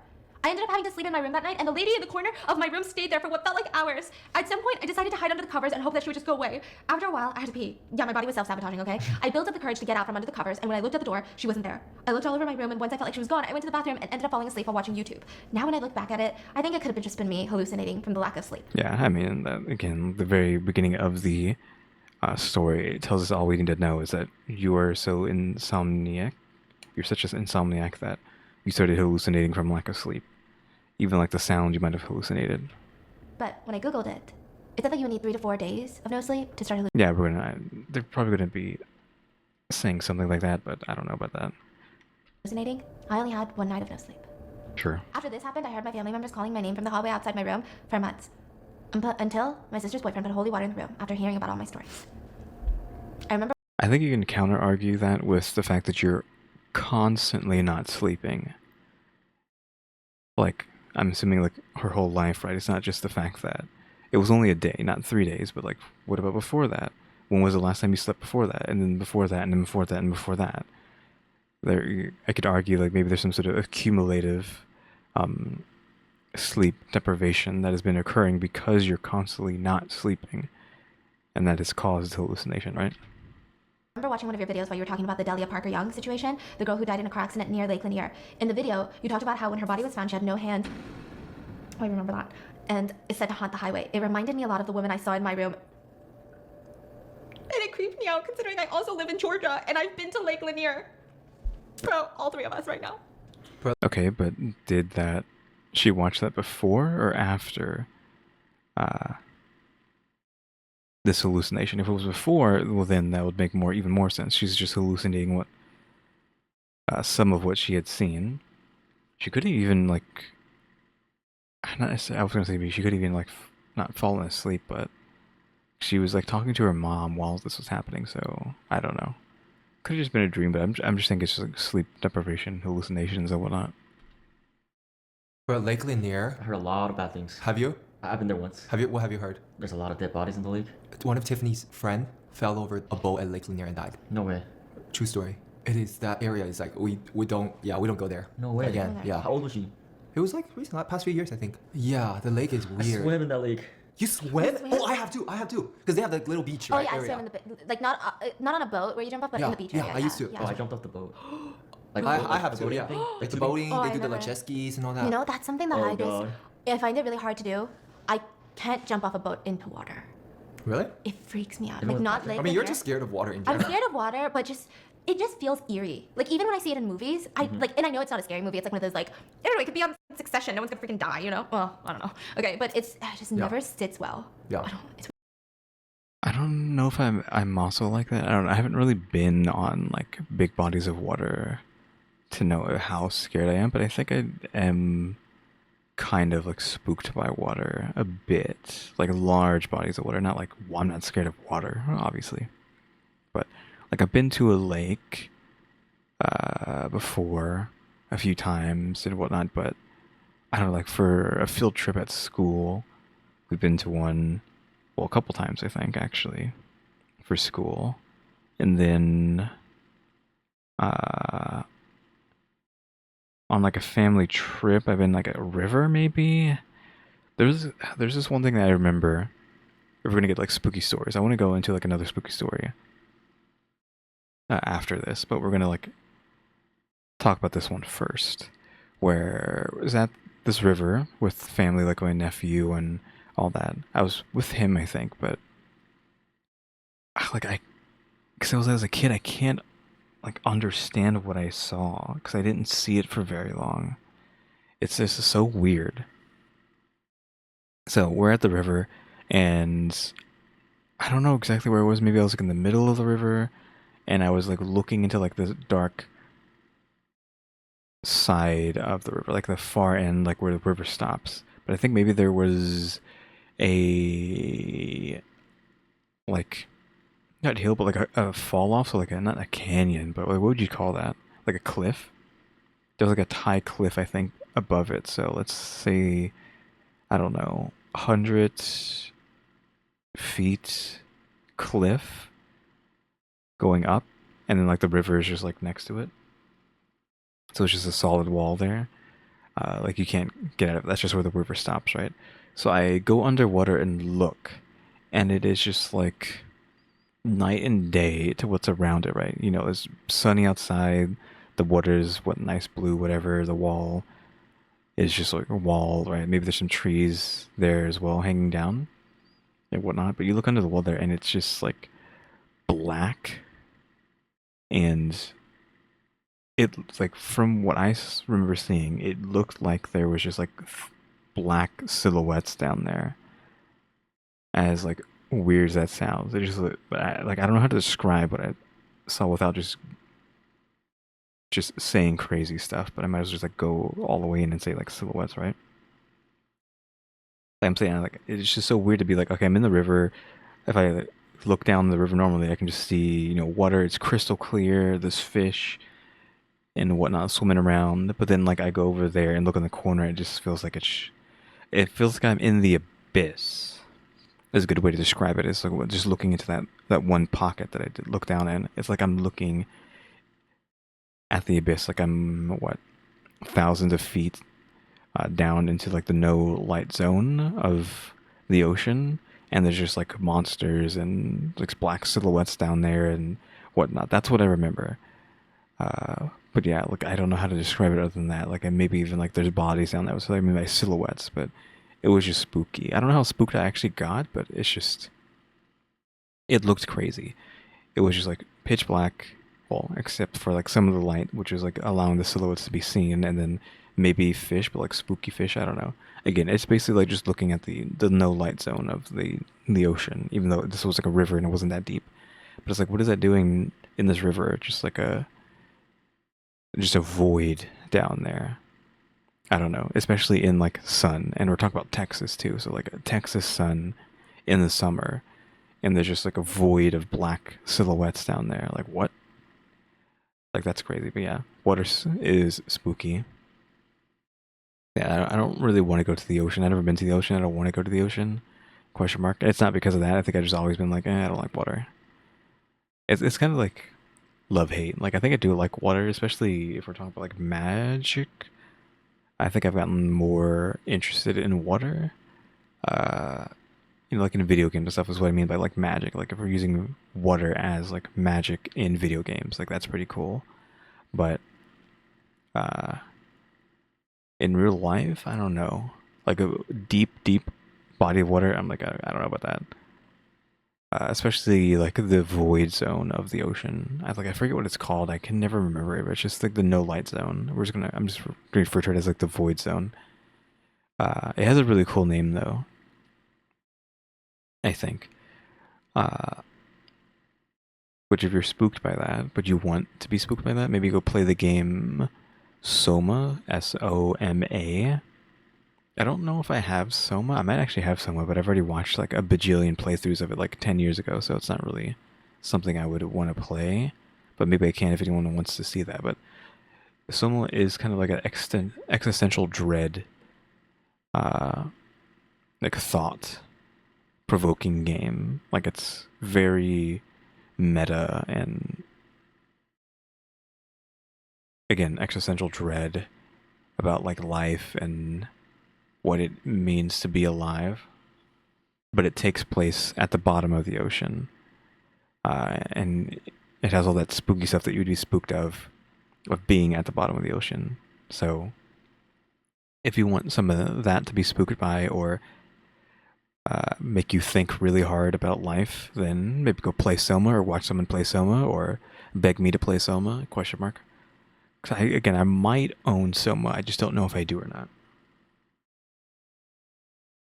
I ended up having to sleep in my room that night, and the lady in the corner of my room stayed there for what felt like hours. At some point, I decided to hide under the covers and hope that she would just go away. After a while, I had to pee. Yeah, my body was self-sabotaging, okay? I built up the courage to get out from under the covers, and when I looked at the door, she wasn't there. I looked all over my room, and once I felt like she was gone, I went to the bathroom and ended up falling asleep while watching YouTube. Now when I look back at it, I think it could have just been me hallucinating from the lack of sleep. Yeah, I mean, again, the very beginning of the story, it tells us all we need to know is that you are so insomniac. You're such an insomniac that you started hallucinating from lack of sleep. Even like the sound you might have hallucinated. But when I Googled it, it said that you would need 3 to 4 days of no sleep to start Yeah, they're probably going to be saying something like that, but I don't know about that. hallucinating. I only had 1 night of no sleep. Sure. After this happened, I heard my family members calling my name from the hallway outside my room for months. Until my sister's boyfriend put holy water in the room after hearing about all my stories. I remember... I think you can counter-argue that with the fact that you're constantly not sleeping. Like, I'm assuming like her whole life, right? It's not just the fact that it was only a day, not 3 days, but like, what about before that? When was the last time you slept before that? And then before that, and then before that, and before that. I could argue like maybe there's some sort of accumulative sleep deprivation that has been occurring because you're constantly not sleeping, and that has caused hallucination, right? I remember watching one of your videos while you were talking about the Delia Parker Young situation, the girl who died in a car accident near Lake Lanier. In the video, you talked about how when her body was found, she had no hand. Oh, I remember that. And it's said to haunt the highway. It reminded me a lot of the woman I saw in my room. And it creeped me out considering I also live in Georgia and I've been to Lake Lanier. Bro, all 3 of us right now. Okay, but she watched that before or after this hallucination? If it was before, well then that would make even more sense. She's just hallucinating what some of what she had seen. She couldn't even like I was gonna say she could even like not fallen asleep, but she was like talking to her mom while this was happening. So I don't know. Could have just been a dream, but I'm just thinking it's just like sleep deprivation, hallucinations, and whatnot. Bro, Lake Lanier. I heard a lot of bad things. Have you? I've been there once. What have you heard? There's a lot of dead bodies in the lake. One of Tiffany's friend fell over a boat at Lake Lanier and died. No way. True story. It is that area is like we don't go there. No way. Again, yeah. How old was she? It was like recent, past few years, I think. Yeah, the lake is I weird. swim in that lake. You swim? swim? Oh, I have to. Because they have like little beach, Oh right? yeah, I area. swim in the like not on a boat where you jump off, but in the beach area. I used to. Yeah. Oh, I jumped off the boat. I have the to, boating yeah. thing? Like the boating, Oh, they I do the like remember. jet skis and all that. You know, that's something that Oh, I just God. I find it really hard to do. I can't jump off a boat into water. Really? It freaks me out. Even Like with not water? Lake I mean, you're Lanier. just scared of water in I'm general. scared of water, but it just feels eerie. Like even when I see it in movies, I Mm-hmm. like, and I know it's not a scary movie. It's like one of those like, I don't know, it could be on Succession. No one's gonna freaking die, you know? Well, I don't know. Okay, but it just never sits well. Yeah. I don't know if I'm also like that. I haven't really been on like big bodies of water to know how scared I am, but I think I am kind of like spooked by water a bit. Like large bodies of water, not like, well, I'm not scared of water, obviously. But like I've been to a lake before a few times and whatnot, but I don't know, like for a field trip at school, we've been to one, well, a couple times I think actually, for school. And then on like a family trip, I've been like a river maybe. There's this one thing that I remember. If we're gonna get like spooky stories, I want to go into like another spooky story after this, but we're gonna like talk about this one first. Where I was at this river with family, like my nephew and all that. I was with him, I think, but because I was a kid, I can't like understand what I saw because I didn't see it for very long. It's just so weird. So we're at the river, and I don't know exactly where it was. Maybe I was like in the middle of the river, and I was like looking into like the dark side of the river, like the far end, like where the river stops. But I think maybe there was a like not hill, but like a fall off, so like not a canyon, but like, what would you call that? Like a cliff? There's like a high cliff, I think, above it. So let's say, I don't know, 100 feet cliff going up, and then like the river is just like next to it. So it's just a solid wall there. Like you can't get out of it. That's just where the river stops, right? So I go underwater and look, and it is just like night and day to what's around it, right? You know, it's sunny outside, the water's what nice blue, whatever, the wall is just like a wall, right? Maybe there's some trees there as well hanging down and whatnot, but you look under the water and it's just like black, and it like from what I remember seeing, it looked like there was just like black silhouettes down there. As like weird as that sounds, it just but I don't know how to describe what I saw without just saying crazy stuff. But I might as well just like go all the way in and say like silhouettes, right? Like I'm saying, like it's just so weird to be like, okay, I'm in the river. If I like, look down the river normally, I can just see water. It's crystal clear. There's fish and whatnot swimming around. But then like I go over there and look in the corner, it just feels like it feels like I'm in the abyss. Is a good way to describe it. It's like just looking into that one pocket that I did look down in. It's like I'm looking at the abyss. Like I'm what, thousands of feet down into like the no light zone of the ocean, and there's just like monsters and like black silhouettes down there and whatnot. That's what I remember. But yeah, like I don't know how to describe it other than that. Like, and maybe even like there's bodies down there. So I mean by silhouettes, but it was just spooky. I don't know how spooked I actually got, but it looked crazy. It was just like pitch black, well, except for like some of the light, which was like allowing the silhouettes to be seen, and then maybe fish, but like spooky fish. I don't know. Again, it's basically like just looking at the no light zone of the ocean, even though this was like a river and it wasn't that deep. But it's like, what is that doing in this river? Just like just a void down there. I don't know, especially in like sun, and we're talking about Texas too. So like a Texas sun in the summer, and there's just like a void of black silhouettes down there. Like what? Like that's crazy. But yeah, water is spooky. Yeah, I don't really want to go to the ocean. I've never been to the ocean. I don't want to go to the ocean. Question mark. It's not because of that. I think I've just always been like, I don't like water. It's kind of like love hate. Like I think I do like water, especially if we're talking about like magic. I think I've gotten more interested in water. Uh, like in video games and stuff is what I mean by like magic. Like if we're using water as like magic in video games, like that's pretty cool. But uh, in real life, I don't know. Like a deep body of water, I'm like, I don't know about that. Especially like the void zone of the ocean. I forget what it's called. I can never remember it. But it's just like the no light zone. I'm just gonna refer to it as like the void zone. It has a really cool name though, I think. Which if you're spooked by that, but you want to be spooked by that, maybe go play the game Soma, Soma. I don't know if I have Soma. I might actually have Soma, but I've already watched like a bajillion playthroughs of it like 10 years ago, so it's not really something I would want to play. But maybe I can if anyone wants to see that. But Soma is kind of like an existential dread, like thought provoking game. Like it's very meta and again, existential dread about like life and what it means to be alive, but it takes place at the bottom of the ocean, and it has all that spooky stuff that you'd be spooked of being at the bottom of the ocean. So, if you want some of that to be spooked by, or make you think really hard about life, then maybe go play Soma or watch someone play Soma or beg me to play Soma? Question mark. Because I might own Soma. I just don't know if I do or not.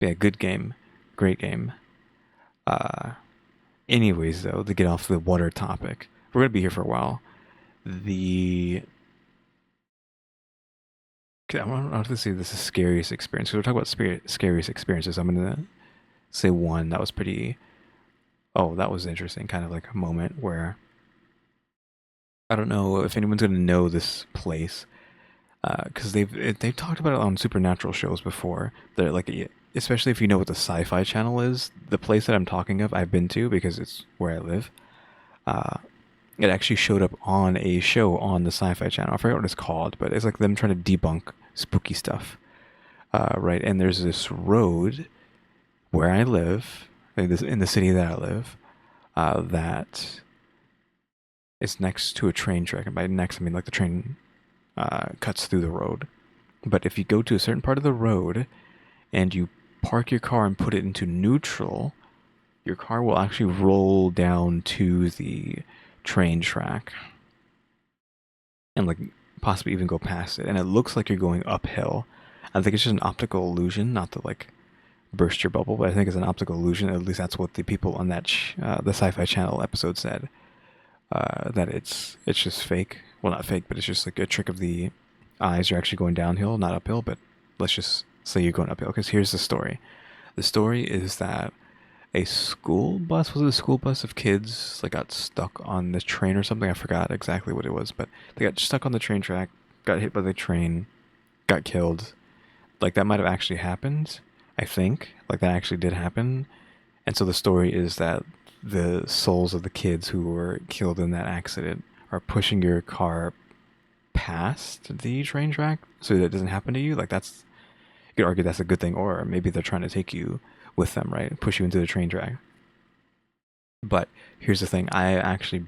Yeah, good game. Great game. Anyways, though, to get off the water topic, we're going to be here for a while. I want to say this is scariest experience. So we're talking about scariest experiences. I'm going to say one that was pretty... Oh, that was interesting. Kind of like a moment where... I don't know if anyone's going to know this place. Because they've talked about it on supernatural shows before. They're like... Especially if you know what the Sci-Fi Channel is, the place that I'm talking of, I've been to because it's where I live. It actually showed up on a show on the Sci-Fi Channel. I forget what it's called, but it's like them trying to debunk spooky stuff, right? And there's this road where I live, in the city that I live, that is next to a train track. And by next, I mean like the train cuts through the road. But if you go to a certain part of the road and you park your car and put it into neutral, your car will actually roll down to the train track and like possibly even go past it. And it looks like you're going uphill. I think it's just an optical illusion, not to like burst your bubble, but I think it's an optical illusion. At least that's what the people on that the Sci-Fi Channel episode said. That it's just fake. Well, not fake, but it's just like a trick of the eyes. You're actually going downhill, not uphill. But let's just say you're going uphill. Because here's the story. The story is that a school bus, was it a school bus of kids, like got stuck on this train or something? I forgot exactly what it was, but they got stuck on the train track, got hit by the train, got killed. Like that might have actually happened. I think like that actually did happen. And so the story is that the souls of the kids who were killed in that accident are pushing your car past the train track so that it doesn't happen to you. Like that's, you could argue that's a good thing, or maybe they're trying to take you with them, right? Push you into the train track. But here's the thing: I actually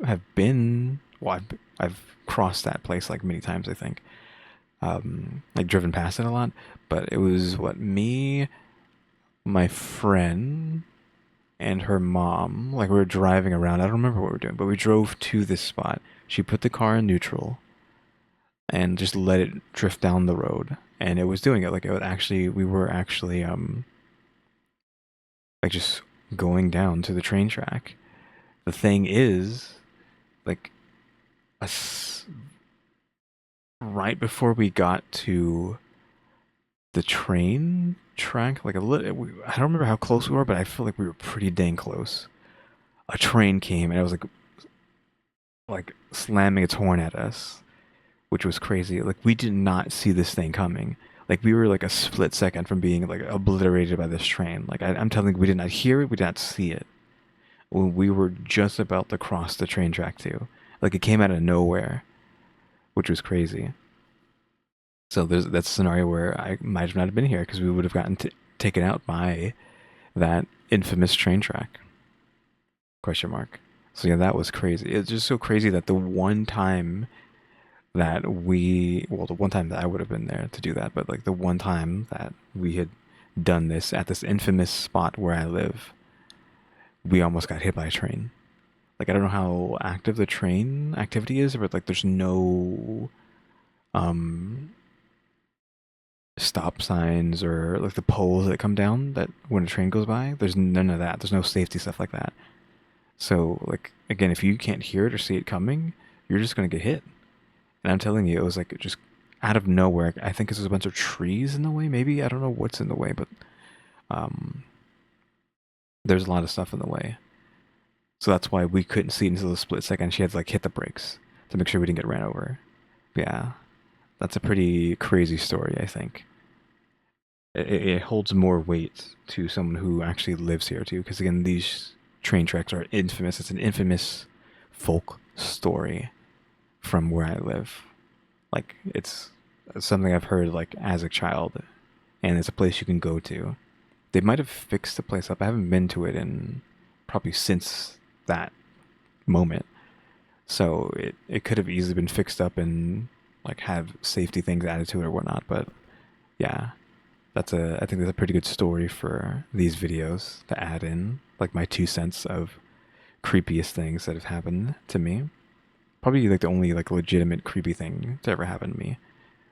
have been, well, I've crossed that place like many times. I think, like driven past it a lot. But it was what, me, my friend, and her mom. Like we were driving around. I don't remember what we were doing, but we drove to this spot. She put the car in neutral and just let it drift down the road, and it was doing it. Like it would actually, we were actually like just going down to the train track. The thing is, like, right before we got to the train track, like a little, I don't remember how close we were, but I feel like we were pretty dang close. A train came and it was like slamming its horn at us, which was crazy. Like we did not see this thing coming. Like we were like a split second from being like obliterated by this train. Like I'm telling you, we did not hear it, we did not see it. When we were just about to cross the train track too. Like it came out of nowhere, which was crazy. So that's a scenario where I might have not been here because we would have gotten taken out by that infamous train track. Question mark. So yeah, that was crazy. It's just so crazy that the one time that the one time that I would have been there to do that, but like the one time that we had done this at this infamous spot where I live, we almost got hit by a train. Like I don't know how active the train activity is, but like there's no stop signs or like the poles that come down that when a train goes by, there's none of that. There's no safety stuff like that. So like again, if you can't hear it or see it coming, you're just gonna get hit. And I'm telling you, it was like just out of nowhere. I think there's a bunch of trees in the way. Maybe I don't know what's in the way, but there's a lot of stuff in the way. So that's why we couldn't see it until the split second. She had to like hit the brakes to make sure we didn't get ran over. But yeah, that's a pretty crazy story, I think. It holds more weight to someone who actually lives here too, because again, these train tracks are infamous. It's an infamous folk story from where I live. Like it's something I've heard like as a child, and it's a place you can go to. They might have fixed the place up. I haven't been to it in probably since that moment. So it could have easily been fixed up and like have safety things added to it or whatnot. But yeah, I think that's a pretty good story for these videos to add in, like my 2 cents of creepiest things that have happened to me. Probably like the only like legitimate creepy thing to ever happen to me,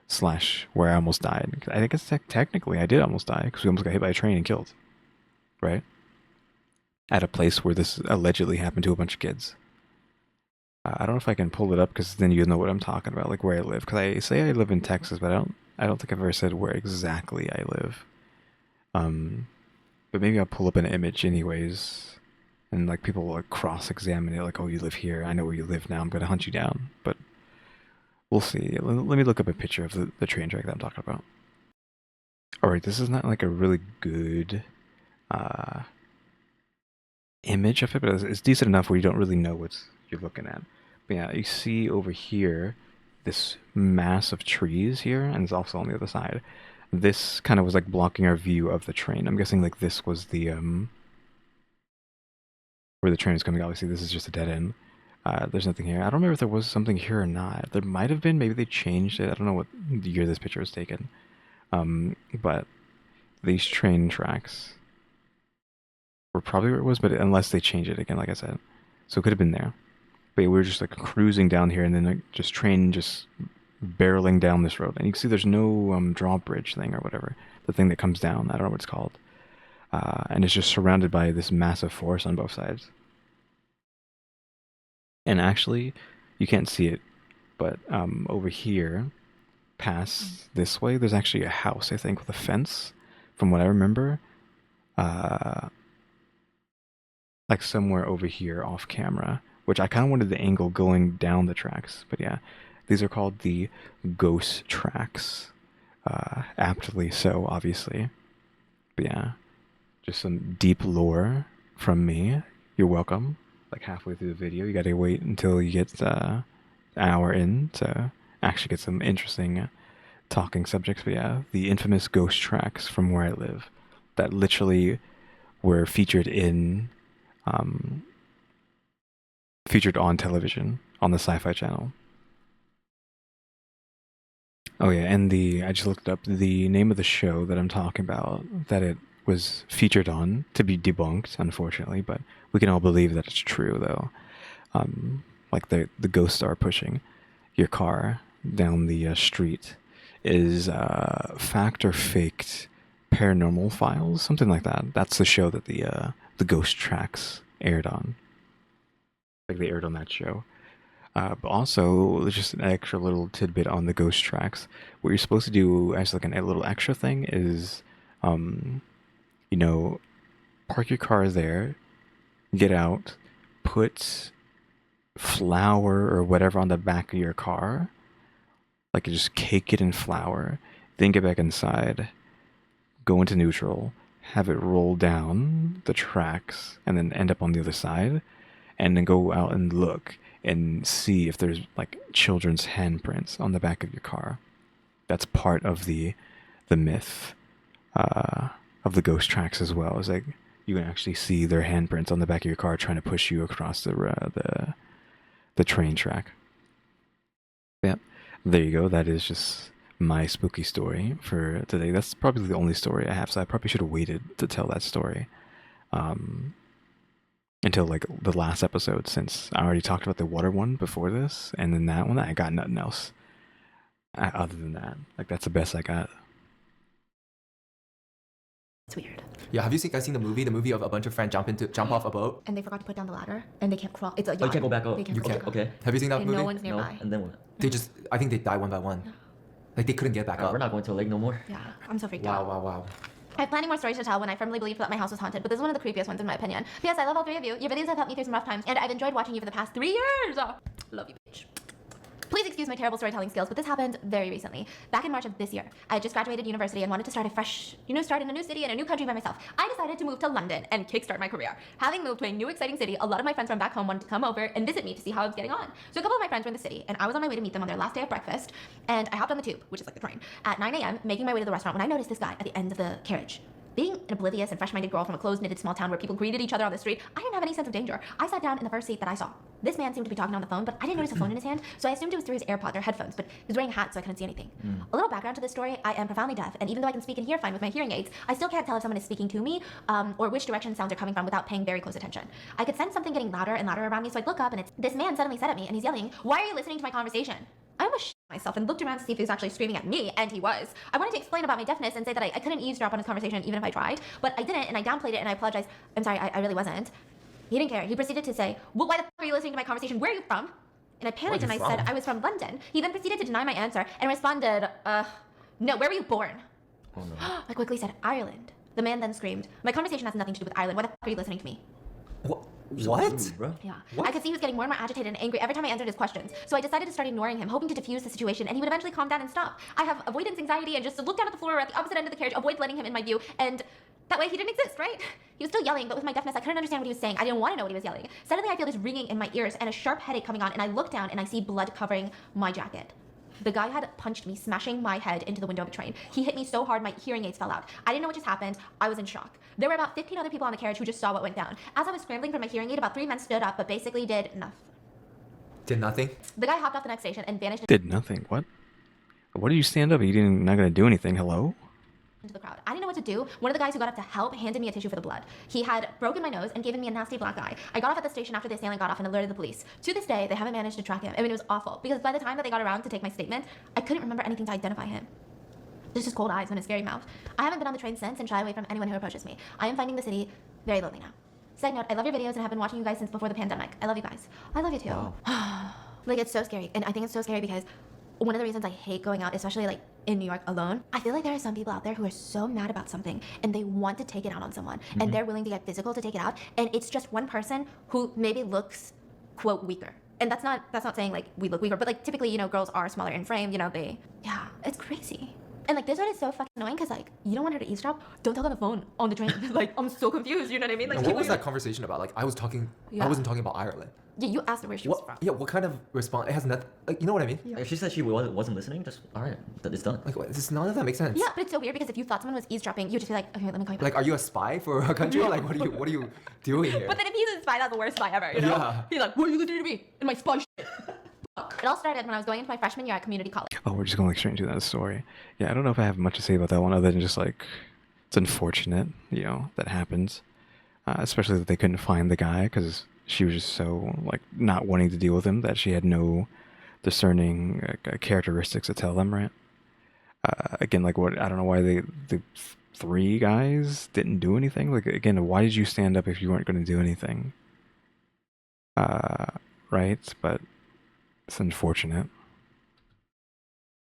slash where I almost died. I guess technically I did almost die because we almost got hit by a train and killed, right? At a place where this allegedly happened to a bunch of kids. I don't know if I can pull it up because then you know what I'm talking about, like where I live. Because I say I live in Texas, but I don't think I've ever said where exactly I live. But maybe I'll pull up an image anyways, and like people will like cross-examine it, like, oh, you live here. I know where you live now. I'm gonna hunt you down. But we'll see. Let me look up a picture of the train track that I'm talking about. All right, this is not like a really good image of it, but it's decent enough where you don't really know what you're looking at. But yeah, you see over here, this mass of trees here, and it's also on the other side. This kind of was like blocking our view of the train. I'm guessing like this was the where the train is coming. Obviously, this is just a dead end. There's nothing here. I don't remember if there was something here or not. There might have been. Maybe they changed it. I don't know what year this picture was taken. But these train tracks were probably where it was, but unless they change it again, like I said. So it could have been there. But we were just like cruising down here, and then like just train just barreling down this road. And you can see there's no drawbridge thing or whatever. The thing that comes down. I don't know what it's called. And it's just surrounded by this massive forest on both sides. And actually, you can't see it, but over here, past this way, there's actually a house, I think, with a fence, from what I remember. Like somewhere over here off camera, which I kind of wanted the angle going down the tracks. But yeah, these are called the ghost tracks. Aptly so, obviously. But yeah, just some deep lore from me. You're welcome. Like halfway through the video, you gotta wait until you get an hour in to actually get some interesting talking subjects. But yeah, the infamous ghost tracks from where I live that literally were featured on television on the Sci-Fi Channel. Oh yeah, and I just looked up the name of the show that I'm talking about that it was featured on, to be debunked, unfortunately, but we can all believe that it's true, though. Like the ghosts are pushing your car down the street is fact or faked paranormal files, something like that. That's the show that the ghost tracks aired on. Like they aired on that show. But also, just an extra little tidbit on the ghost tracks. What you're supposed to do as like a little extra thing is, park your car there, get out, put flour or whatever on the back of your car, like you just cake it in flour, then get back inside, go into neutral, have it roll down the tracks, and then end up on the other side, and then go out and look and see if there's like children's handprints on the back of your car. That's part of the myth of the ghost tracks as well. Is like you can actually see their handprints on the back of your car trying to push you across the train track. Yep, there you go. That is just my spooky story for today. That's probably the only story I have, so I probably should have waited to tell that story until like the last episode, since I already talked about the water one before this, and then that one I got nothing else other than that. Like that's the best I got. It's weird. Yeah, have you guys seen the movie of a bunch of friends jump off a boat? And they forgot to put down the ladder, and they can't crawl. It's a yacht. Oh, you can't go back up. They You go can't. back up. Okay. Have you seen that And movie? no one's No, nearby. and then what? I think they die one by one. Like they couldn't get back up. We're not going to a lake no more. Yeah, I'm so freaked Wow, out. wow. I have plenty more stories to tell when I firmly believed that my house was haunted, but this is one of the creepiest ones in my opinion. P.S. I love all three of you. Your videos have helped me through some rough times, and I've enjoyed watching you for the past 3 years. Oh, love you, bitch. Please excuse my terrible storytelling skills, but this happened very recently. Back in March of this year, I had just graduated university and wanted to start a fresh, start in a new city and a new country by myself. I decided to move to London and kickstart my career. Having moved to a new exciting city, a lot of my friends from back home wanted to come over and visit me to see how I was getting on. So a couple of my friends were in the city, and I was on my way to meet them on their last day of breakfast, and I hopped on the tube, which is like the train, at 9 a.m., making my way to the restaurant when I noticed this guy at the end of the carriage. Being an oblivious and fresh-minded girl from a closed-knitted small town where people greeted each other on the street, I didn't have any sense of danger. I sat down in the first seat that I saw. This man seemed to be talking on the phone, but I didn't notice a phone in his hand, so I assumed it was through his AirPods or headphones, but he was wearing a hat, so I couldn't see anything. A little background to this story, I am profoundly deaf, and even though I can speak and hear fine with my hearing aids, I still can't tell if someone is speaking to me, or which direction sounds are coming from without paying very close attention. I could sense something getting louder and louder around me, so I'd look up, and this man suddenly said at me, and he's yelling, "Why are you listening to my conversation?" I almost shit myself and looked around to see if he was actually screaming at me, and he was. I wanted to explain about my deafness and say that I couldn't eavesdrop on his conversation even if I tried, but I didn't, and I downplayed it, and I apologized. I'm sorry, I really wasn't. He didn't care. He proceeded to say, "Well, why the f*** are you listening to my conversation? Where are you from?" And I panicked and I said I was from London. He then proceeded to deny my answer and responded, "No, where were you born?" Oh no. I quickly said, "Ireland." The man then screamed, "My conversation has nothing to do with Ireland. Why the f*** are you listening to me?" What? Rude, bro. Yeah. What? I could see he was getting more and more agitated and angry every time I answered his questions. So I decided to start ignoring him, hoping to diffuse the situation, and he would eventually calm down and stop. I have avoidance anxiety and just look down at the floor or at the opposite end of the carriage, avoid letting him in my view, and that way he didn't exist, right? He was still yelling, but with my deafness, I couldn't understand what he was saying. I didn't want to know what he was yelling. Suddenly, I feel this ringing in my ears and a sharp headache coming on, and I look down and I see blood covering my jacket. The guy had punched me, smashing my head into the window of a train. He hit me so hard my hearing aids fell out. I didn't know what just happened. I was in shock. There were about 15 other people on the carriage who just saw what went down. As I was scrambling for my hearing aid, about 3 men stood up but basically did nothing. Did nothing? The guy hopped off the next station and vanished Did nothing. What? What did you stand up? You didn't not gonna do anything. Hello? into the crowd. I didn't know what to do. One of the guys who got up to help handed me a tissue for the blood. He had broken my nose and given me a nasty black eye. I got off at the station after the assailant got off and alerted the police. To this day, they haven't managed to track him. I mean, it was awful because by the time that they got around to take my statement, I couldn't remember anything to identify him. Just his cold eyes and a scary mouth. I haven't been on the train since and shy away from anyone who approaches me. I am finding the city very lonely now. Side note, I love your videos and have been watching you guys since before the pandemic. I love you guys. I love you too. Wow. Like, it's so scary. And I think it's so scary because one of the reasons I hate going out, especially like in New York alone, I feel like there are some people out there who are so mad about something and they want to take it out on someone and they're willing to get physical to take it out. And it's just one person who maybe looks, quote, weaker. And that's not saying like we look weaker, but like typically, you know, girls are smaller in frame, you know, yeah, it's crazy. And like this one is so fucking annoying because like you don't want her to eavesdrop. Don't talk on the phone on the train. Like I'm so confused. You know what I mean? Like And what was that conversation about? Like I wasn't talking about Ireland. Yeah, you asked her where she was from. Yeah, what kind of response? It has nothing. Like, you know what I mean? Yeah. If she said she wasn't listening, just all right, it's done. Like, none of that makes sense. Yeah, but it's so weird because if you thought someone was eavesdropping, you'd just be like, okay, let me call you back. Like, are you a spy for a country? Or like, what are you doing here? But then if he's a spy, that's the worst spy ever, you know? Yeah. He's like, what are you gonna do to me in my spy shit? It all started when I was going into my freshman year at community college. Oh, we're just going like straight into that story. Yeah, I don't know if I have much to say about that one other than just like it's unfortunate, you know, that happens. Especially that they couldn't find the guy because she was just so like not wanting to deal with him that she had no discerning characteristics to tell them, right? Again, like what I don't know why the three guys didn't do anything. Like again, why did you stand up if you weren't going to do anything? Right? But it's unfortunate.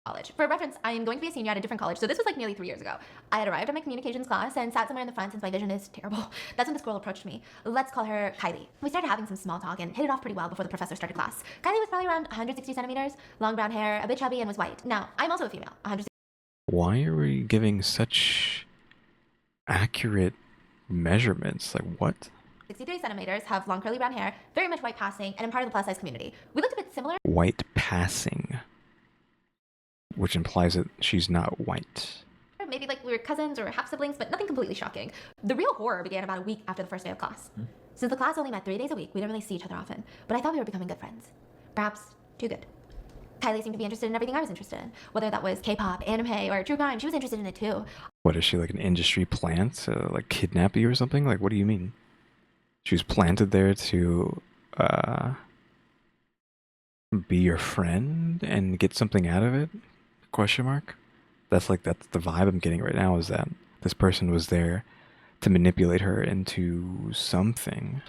College. For reference, I am going to be a senior at a different college, so this was like nearly 3 years ago. I had arrived at my communications class and sat somewhere in the front since my vision is terrible. That's when this girl approached me. Let's call her Kylie. We started having some small talk and hit it off pretty well before the professor started class. Kylie was probably around 160 centimeters, long brown hair, a bit chubby, and was white. Now, I'm also a female, 160. Why are we giving such accurate measurements? Like what? 63 centimeters, have long curly brown hair, very much white passing, and I'm part of the plus size community. We looked a bit similar. White passing. Which implies that she's not white. Maybe like we were cousins or half siblings, but nothing completely shocking. The real horror began about a week after the first day of class. Since the class only met 3 days a week, we didn't really see each other often, but I thought we were becoming good friends. Perhaps too good. Kylie seemed to be interested in everything I was interested in, whether that was K-pop, anime, or true crime. She was interested in it too. What is she, like an industry plant? Like kidnap you or something? Like what do you mean? She was planted there to be your friend and get something out of it? Question mark? That's the vibe I'm getting right now, is that this person was there to manipulate her into something.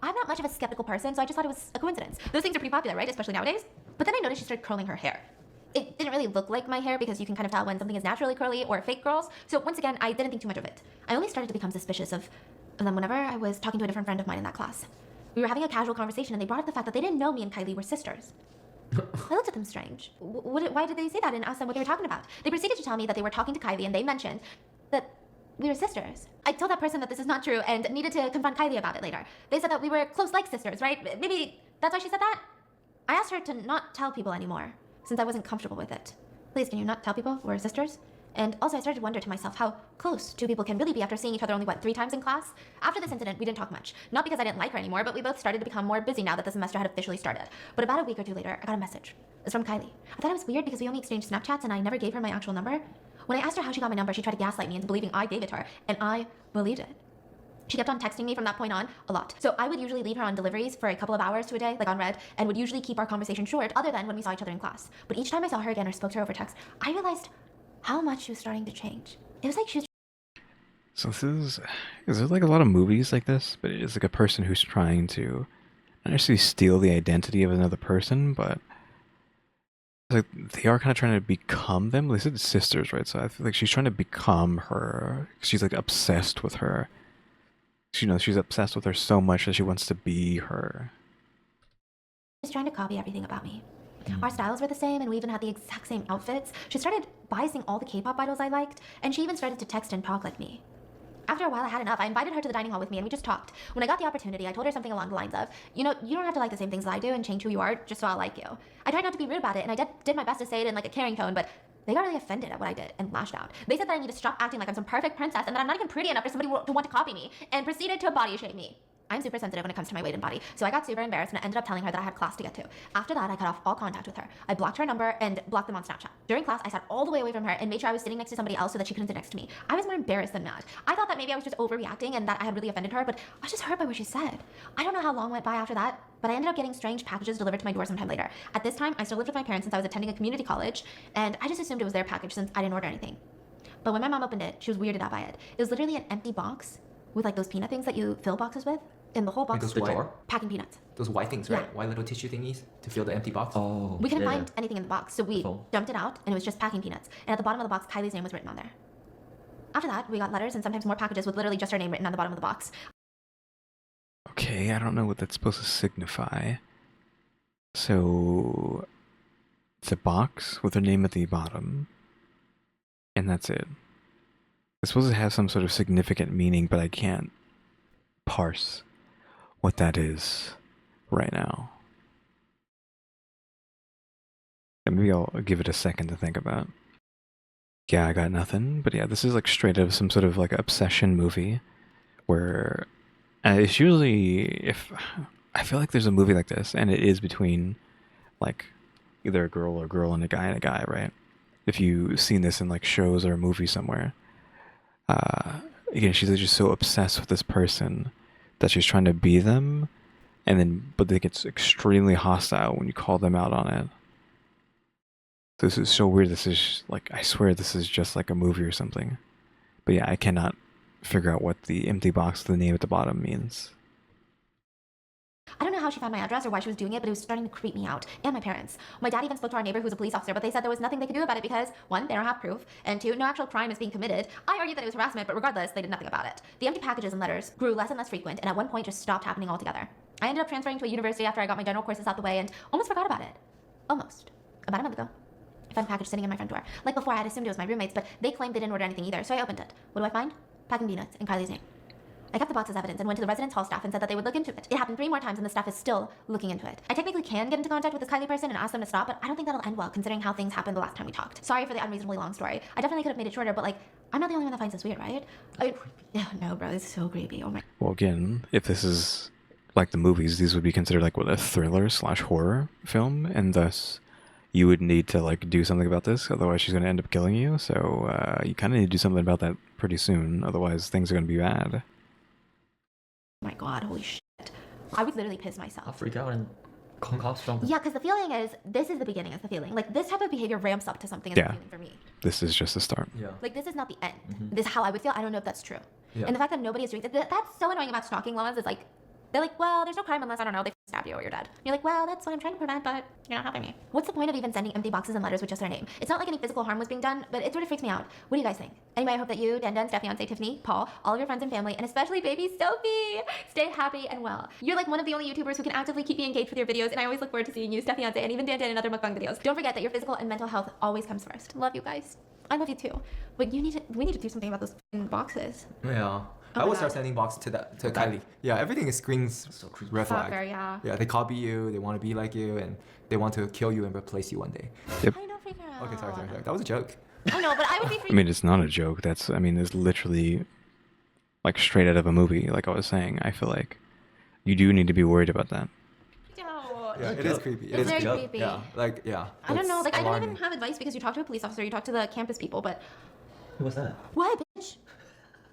I'm not much of a skeptical person, so I just thought it was a coincidence. Those things are pretty popular, right? Especially nowadays. But then I noticed she started curling her hair. It didn't really look like my hair because you can kind of tell when something is naturally curly or fake curls. So once again, I didn't think too much of it. I only started to become suspicious of them whenever I was talking to a different friend of mine in that class. We were having a casual conversation and they brought up the fact that they didn't know me and Kylie were sisters. I looked at them strange. Why did they say that and asked them what they were talking about? They proceeded to tell me that they were talking to Kylie and they mentioned that we were sisters. I told that person that this is not true and needed to confront Kylie about it later. They said that we were close like sisters, right? Maybe that's why she said that? I asked her to not tell people anymore, since I wasn't comfortable with it. Please, can you not tell people we're sisters? And also I started to wonder to myself how close two people can really be after seeing each other only, 3 times in class? After this incident, we didn't talk much. Not because I didn't like her anymore, but we both started to become more busy now that the semester had officially started. But about a week or two later, I got a message. It was from Kylie. I thought it was weird because we only exchanged Snapchats and I never gave her my actual number. When I asked her how she got my number, she tried to gaslight me into believing I gave it to her, and I believed it. She kept on texting me from that point on a lot. So I would usually leave her on deliveries for a couple of hours to a day, like on red, and would usually keep our conversation short other than when we saw each other in class. But each time I saw her again or spoke to her over text, I realized how much she was starting to change. It was like she was... So is there like a lot of movies like this? But it's like a person who's trying to not necessarily steal the identity of another person, but like they are kind of trying to become them. They said sisters, right? So I feel like she's trying to become her. She's like obsessed with her. You know, she's obsessed with her so much that she wants to be her. She was trying to copy everything about me. Our styles were the same, and we even had the exact same outfits. She started biasing all the K-pop idols I liked, and she even started to text and talk like me. After a while, I had enough. I invited her to the dining hall with me and we just talked. When I got the opportunity, I told her something along the lines of, you know, you don't have to like the same things that I do and change who you are just so I'll like you. I tried not to be rude about it and I did my best to say it in like a caring tone, but they got really offended at what I did and lashed out. They said that I need to stop acting like I'm some perfect princess and that I'm not even pretty enough for somebody to want to copy me, and proceeded to body shame me. I'm super sensitive when it comes to my weight and body, so I got super embarrassed and I ended up telling her that I had class to get to. After that, I cut off all contact with her. I blocked her number and blocked them on Snapchat. During class, I sat all the way away from her and made sure I was sitting next to somebody else so that she couldn't sit next to me. I was more embarrassed than mad. I thought that maybe I was just overreacting and that I had really offended her, but I was just hurt by what she said. I don't know how long went by after that, but I ended up getting strange packages delivered to my door sometime later. At this time, I still lived with my parents since I was attending a community college, and I just assumed it was their package since I didn't order anything. But when my mom opened it, she was weirded out by it. It was literally an empty box with like those peanut things that you fill boxes with. And the whole box those was white, packing peanuts. those white things, right? Yeah. White little tissue thingies to fill the empty box. Oh. We couldn't yeah. find anything in the box, so we Full. dumped it out, and it was just packing peanuts. And at the bottom of the box, Kylie's name was written on there. After that, we got letters and sometimes more packages with literally just her name written on the bottom of the box. Okay, I don't know what that's supposed to signify. So it's a box with her name at the bottom, and that's it. It's supposed to have some sort of significant meaning, but I can't parse what that is right now. And maybe I'll give it a second to think about. Yeah, I got nothing. But yeah, this is like straight out of some sort of like obsession movie where it's usually, if I feel like there's a movie like this and it is between like either a girl and a guy, right? If you've seen this in like shows or a movie somewhere, again, she's just so obsessed with this person that she's trying to be them, and then but they get extremely hostile when you call them out on it. This is so weird. This is like, I swear this is just like a movie or something. But yeah, I cannot figure out what the empty box with the name at the bottom means. I don't know how she found my address or why she was doing it, but it was starting to creep me out, and my parents. My dad even spoke to our neighbor who's a police officer, but they said there was nothing they could do about it because, one, they don't have proof, and two, no actual crime is being committed. I argued that it was harassment, but regardless, they did nothing about it. The empty packages and letters grew less and less frequent, and at one point just stopped happening altogether. I ended up transferring to a university after I got my general courses out the way and almost forgot about it. Almost. About a month ago. I found a package sitting in my front door. Like before, I had assumed it was my roommate's, but they claimed they didn't order anything either, so I opened it. What do I find? Packing peanuts and Kylie's name. I kept the box as evidence and went to the residence hall staff and said that they would look into it. It happened 3 more times and the staff is still looking into it. I technically can get into contact with this Kylie person and ask them to stop, but I don't think that'll end well considering how things happened the last time we talked. Sorry for the unreasonably long story. I definitely could have made it shorter, but like, I'm not the only one that finds this weird, right? Yeah, no, bro, it's so creepy. Oh my. Well, again, if this is like the movies, these would be considered like what, a thriller/horror film, and thus you would need to like do something about this, otherwise she's going to end up killing you. So you kind of need to do something about that pretty soon, otherwise things are going to be bad. Oh my god, holy shit. I would literally piss I'll myself. freak out and call cops or something. Yeah, because the feeling is, this is the beginning of the feeling. Like, this type of behavior ramps up to something as Yeah. a feeling for me. This is just the start. Yeah. Like, this is not the end. This is how I would feel. I don't know if that's true. Yeah. And the fact that nobody is doing that's so annoying about stalking laws is like, they're like, well, there's no crime unless, I don't know, they stab you or you're dead. And you're like, well, that's what I'm trying to prevent, but you're not helping me. What's the point of even sending empty boxes and letters with just their name? It's not like any physical harm was being done, but it sort of freaks me out. What do you guys think? Anyway, I hope that you, Dan, Steph, fiance, Tiffany, Paul, all of your friends and family, and especially baby Sophie, stay happy and well. You're like one of the only YouTubers who can actively keep me engaged with your videos, and I always look forward to seeing you, Steph, fiance, and even Dan in other mukbang videos. Don't forget that your physical and mental health always comes first. Love you guys. I love you too. But we need to do something about those boxes. Yeah. Oh I my will start God. sending boxes to Kylie. Yeah, everything is screens So creepy. red flag. Fucker, yeah. Yeah, they copy you, they want to be like you, and they want to kill you and replace you one day. Yep. I know, figure out. Okay, sorry. That was a joke. I know, but I would be I mean, it's not a joke. It's literally like straight out of a movie. Like I was saying, I feel like you do need to be worried about that. No. Yeah, it is creepy. It It's is very creepy. creepy. Yeah, like yeah. I don't know. it's Like, I don't even alarming. have advice because you talk to a police officer, you talk to the campus people, but Who was that? what, bitch?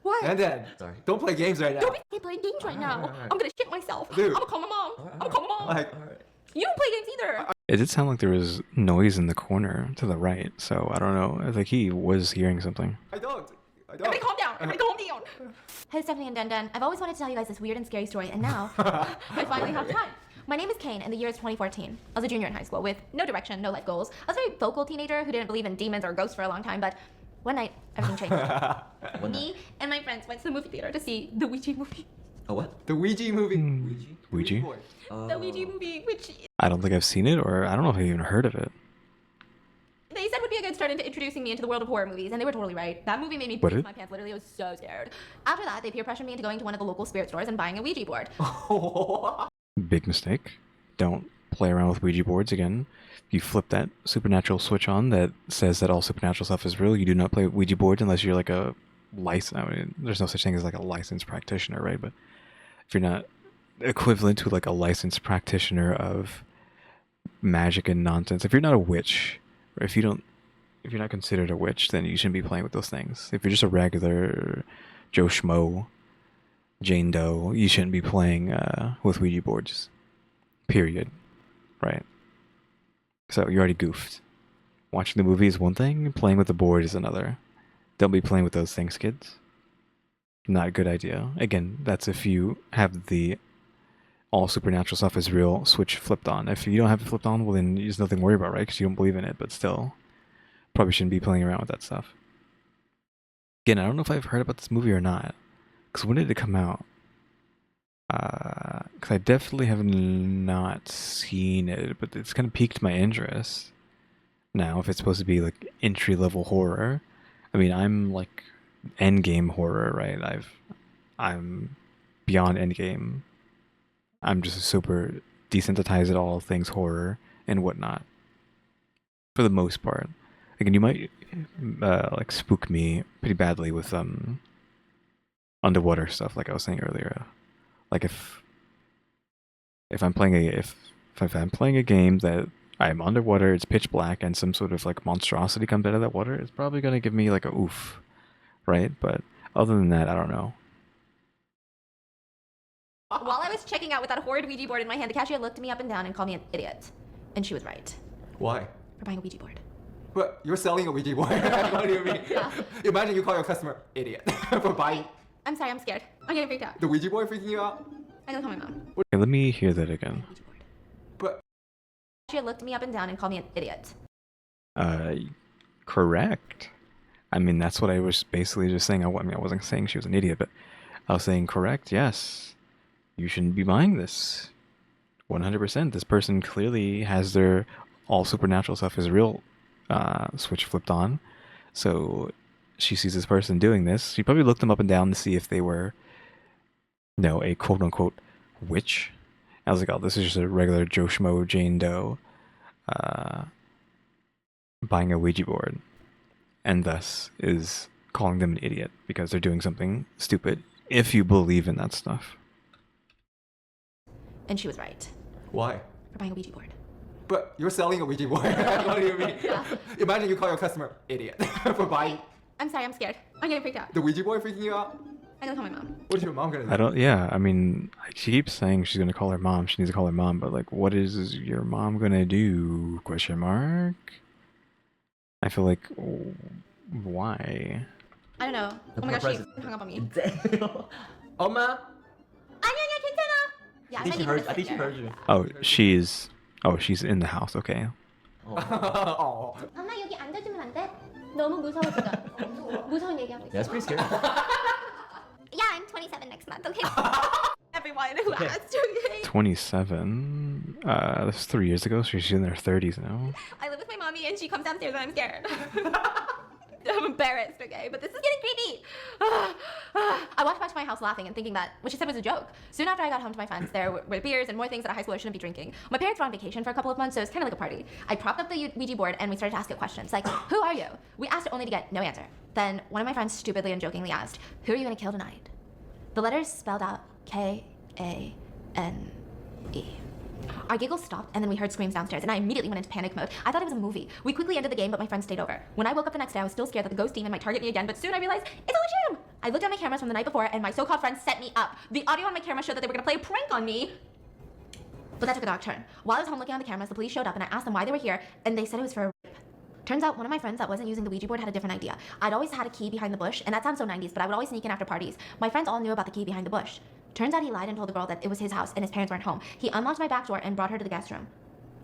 What? And then, Sorry. don't play games right now. Don't be playing games right now. Alright. I'm gonna shit myself. Dude. I'm gonna call my mom. I'm gonna call my mom. Like, Alright. You don't play games either. It did sound like there was noise in the corner to the right, so I don't know. I think he was hearing something. I don't. Everybody calm down. Everybody calm down. Hey, Stephanie and Dan. I've always wanted to tell you guys this weird and scary story, and now I finally have time. My name is Kane, and the year is 2014. I was a junior in high school with no direction, no life goals. I was a very vocal teenager who didn't believe in demons or ghosts for a long time, but one night, everything changed. Me and my friends went to the movie theater to see the Ouija movie. A what? The Ouija movie. Ouija? boy. The Ouija movie, which I don't think I've seen it, or I don't know if I've even heard of it. They said would be a good start into introducing me into the world of horror movies, and they were totally right. That movie made me What piss is- my pants. Literally, I was so scared. After that, they peer pressured me into going to one of the local spirit stores and buying a Ouija board. Big mistake. Don't play around with Ouija boards again. You flip that supernatural switch on that says that all supernatural stuff is real. You do not play Ouija boards unless you're like a licensed. I mean, there's no such thing as like a licensed practitioner, right? But if you're not equivalent to like a licensed practitioner of magic and nonsense, if you're not a witch, or if you're not considered a witch, then you shouldn't be playing with those things. If you're just a regular Joe Schmo, Jane Doe, you shouldn't be playing with Ouija boards. Period. Right? So you already goofed. Watching the movie is one thing, playing with the board is another. Don't be playing with those things, kids. Not a good idea. Again, that's if you have the all supernatural stuff is real switch flipped on. If you don't have it flipped on, well then there's nothing to worry about, right? Because you don't believe in it, but still, probably shouldn't be playing around with that stuff. Again, I don't know if I've heard about this movie or not. Because when did it come out? Because I definitely have not seen it, but it's kind of piqued my interest. Now, if it's supposed to be like entry level horror, I mean, I'm like endgame horror, right? I'm beyond endgame. I'm just super desensitized at all things horror and whatnot. For the most part. Again, you might like spook me pretty badly with underwater stuff, like I was saying earlier. Like if I'm playing if I'm playing a game that I'm underwater, it's pitch black, and some sort of like monstrosity comes out of that water, it's probably gonna give me like a oof, right? But other than that, I don't know. While I was checking out with that horrid Ouija board in my hand, the cashier looked me up and down and called me an idiot. And she was right. Why? For buying a Ouija board. But you're selling a Ouija board. What do you mean? Yeah. Imagine you call your customer idiot for buying I'm sorry, I'm scared. I'm getting freaked out. the Ouija board, freaking you out. I'm gonna call my mom. Okay, let me hear that again. Ouija board. But The cashier looked me up and down and called me an idiot. Correct. I mean, that's what I was basically just saying. I wasn't saying she was an idiot, but I was saying correct. Yes, you shouldn't be buying this. 100%. This person clearly has their all supernatural stuff is real switch flipped on. So she sees this person doing this. She probably looked them up and down to see if they were, a quote unquote witch. I was like, oh, this is just a regular Joe Schmo Jane Doe buying a Ouija board, and thus is calling them an idiot because they're doing something stupid if you believe in that stuff. And she was right. why? For buying a Ouija board. But you're selling a Ouija board. What do you mean? Yeah. Imagine you call your customer idiot for buying I'm sorry, I'm scared. I'm getting freaked out. the Ouija board, freaking you out. I'm gonna call my mom. What is your mom gonna do? I don't. Yeah, I mean, she keeps saying she's gonna call her mom. She needs to call her mom, but like, what is your mom gonna do? Question mark. I feel like, why? I don't know. The Oh my poor gosh, she hung up on me. Oma. Yeah, I think she heard you. Oh, she's in the house. Okay. Oh. Oh. 엄마 여기 앉아주면 안 돼? 너무 무서워 지금. 무서운 얘기하고 있어. That's pretty scary. Yeah, I'm 27 next month, okay? Everyone who Okay. asked, okay? 27. That's 3 years ago. So she's in her 30s now. I live with my mommy and she comes downstairs and I'm scared. I'm embarrassed, okay? But this is getting creepy. I walked back to my house laughing and thinking that what she said was a joke. Soon after I got home to my friends, there were beers and more things that a high schooler shouldn't be drinking. My parents were on vacation for a couple of months, so it was kind of like a party. I propped up the Ouija board and we started to ask it questions like, who are you? We asked it only to get no answer. Then one of my friends stupidly and jokingly asked, who are you gonna kill tonight? The letters spelled out K-A-N-E. Our giggles stopped, and then we heard screams downstairs, and I immediately went into panic mode. I thought it was a movie. We quickly ended the game, but my friend stayed over. When I woke up the next day, I was still scared that the ghost demon might target me again, but soon I realized it's all a sham. I looked at my cameras from the night before, and my so-called friends set me up. The audio on my camera showed that they were gonna play a prank on me. But that took a dark turn. While I was home looking on the cameras, the police showed up, and I asked them why they were here, and they said it was for a rape. Turns out one of my friends that wasn't using the Ouija board had a different idea. I'd always had a key behind the bush, and that sounds so 90s, but I would always sneak in after parties. My friends all knew about the key behind the bush. Turns out he lied and told the girl that it was his house and his parents weren't home. He unlocked my back door and brought her to the guest room.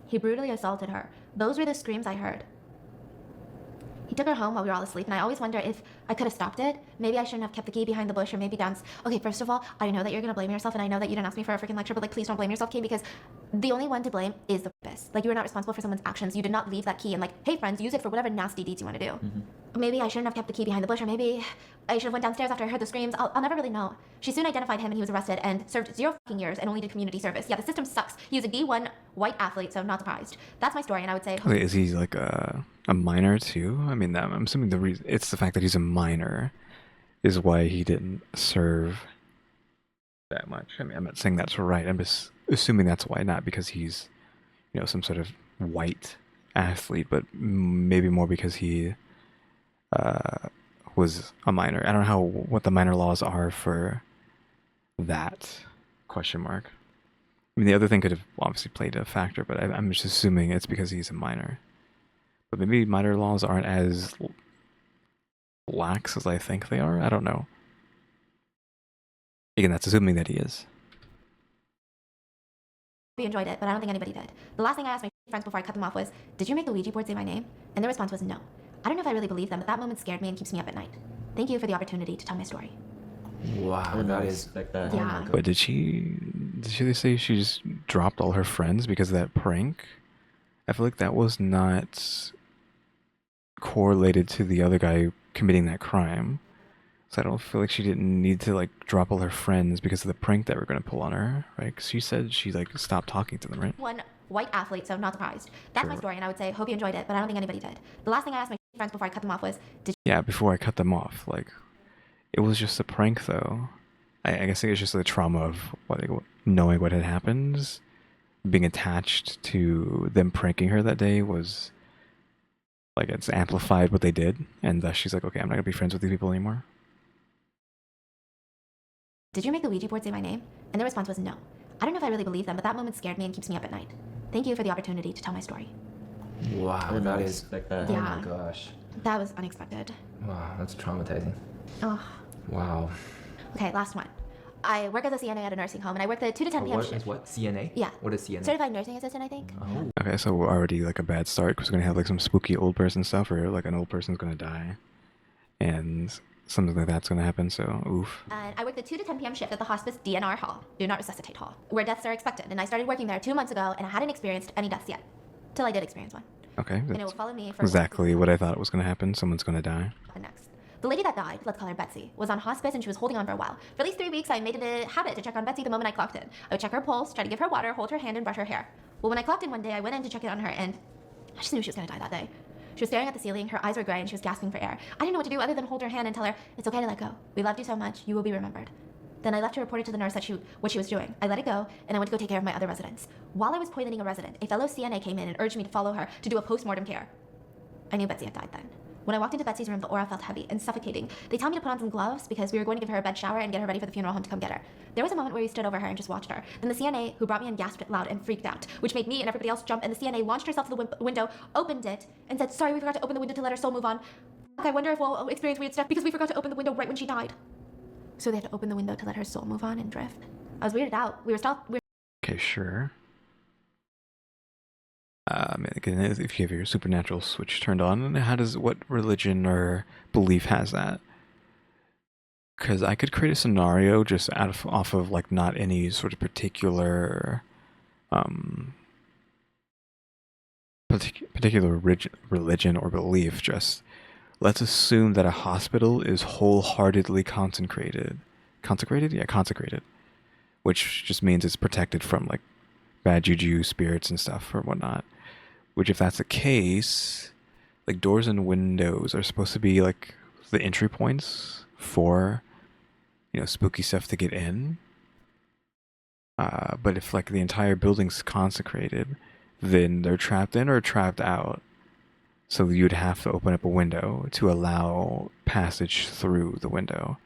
He brutally assaulted her. Those were the screams I heard. He took her home while we were all asleep, and I always wonder if I could have stopped it. Maybe I shouldn't have kept the key behind the bush, or maybe Okay, first of all, I know that you're gonna blame yourself, and I know that you didn't ask me for a freaking lecture, but like, please don't blame yourself, Kay, because The only one to blame is the rapist. Like, you were not responsible for someone's actions. You did not leave that key and like, hey friends, use it for whatever nasty deeds you want to do. Maybe I shouldn't have kept the key behind the bush, or maybe I should have went downstairs after I heard the screams. I'll never really know. She soon identified him and he was arrested and served 0 fucking years and only did community service. Yeah, the system sucks. He was a D1 white athlete, so I'm not surprised. That's my story, and I would say... Wait, is he like a minor too? I mean, I'm assuming the reason it's the fact that he's a minor is why he didn't serve that much. I mean, I'm not saying that's right. I'm just assuming that's why, not because he's, you know, some sort of white athlete, but maybe more because he was a minor. I don't know what the minor laws are for that question mark. I mean, the other thing could have obviously played a factor, but I'm just assuming it's because he's a minor. But maybe minor laws aren't as lax as I think they are. I don't know. Again, that's assuming that he is. We enjoyed it, but I don't think anybody did. The last thing I asked my friends before I cut them off was, did you make the Ouija board say my name? And their response was no. I don't know if I really believe them, but that moment scared me and keeps me up at night. Thank you for the opportunity to tell my story. Wow, that is like that. Yeah. Oh my God. But did she say she just dropped all her friends because of that prank? I feel like that was not correlated to the other guy committing that crime. So I don't feel like she didn't need to like drop all her friends because of the prank that we're gonna pull on her, right? Because she said she like stopped talking to them, right? One white athlete, so I'm not surprised. That's my Sure. story, and I would say, hope you enjoyed it, but I don't think anybody did. The last thing I asked my friends before I cut them off was, did Yeah, before I cut them off, like it was just a prank though. I guess it was just the trauma of knowing what had happened, being attached to them pranking her that day was like it's amplified what they did, and thus she's like, okay, I'm not gonna be friends with these people anymore. did you make the Ouija board say my name? And their response was no. I don't know if I really believe them, but that moment scared me and keeps me up at night. Thank you for the opportunity to tell my story. wow, I did not that is expect that. oh Yeah. my gosh. That was unexpected. Wow, that's traumatizing. Oh. Wow. Okay, last one. I work as a CNA at a nursing home, and I work the 2 to 10 p.m. What shift. is what? CNA? Yeah. What is CNA? Certified nursing assistant, I think. Oh. Okay, so we're already like a bad start because we're gonna have like some spooky old person stuff, or like an old person's gonna die, and something like that's gonna happen. So oof. And I work the 2 to 10 p.m. shift at the hospice DNR hall, do not resuscitate hall, where deaths are expected. And I started working there 2 months ago, and I hadn't experienced any deaths yet, till I did experience one. Okay, And it will that's follow me for exactly what I thought was gonna happen. Someone's gonna die. next. The lady that died, let's call her Betsy, was on hospice and she was holding on for a while. For at least 3 weeks, I made it a habit to check on Betsy the moment I clocked in. I would check her pulse, try to give her water, hold her hand, and brush her hair. Well, when I clocked in one day, I went in to check it on her, and I just knew she was gonna die that day. She was staring at the ceiling, her eyes were gray, and she was gasping for air. I didn't know what to do other than hold her hand and tell her, it's okay to let go. We loved you so much, you will be remembered. Then I left to report it to the nurse that what she was doing. I let it go, and I went to go take care of my other residents. While I was poisoning a resident, a fellow CNA came in and urged me to follow her to do a post-mortem care. I knew Betsy had died then. When I walked into Betsy's room, the aura felt heavy and suffocating. They told me to put on some gloves because we were going to give her a bed shower and get her ready for the funeral home to come get her. There was a moment where we stood over her and just watched her. Then the CNA who brought me in gasped loud and freaked out, which made me and everybody else jump, and the CNA launched herself to the window, opened it, and said, sorry, we forgot to open the window to let her soul move on. I wonder if we'll experience weird stuff because we forgot to open the window right when she died. So they had to open the window to let her soul move on and drift. I was weirded out. We were Okay, sure. Again, if you have your supernatural switch turned on, what religion or belief has that? Because I could create a scenario just off of like not any sort of particular religion or belief. Just let's assume that a hospital is wholeheartedly consecrated. Consecrated? Yeah, consecrated. Which just means it's protected from like bad juju, spirits, and stuff or whatnot. Which, if that's the case, like doors and windows are supposed to be like the entry points for, you know, spooky stuff to get in. But if like the entire building's consecrated, then they're trapped in or trapped out. So you'd have to open up a window to allow passage through the window.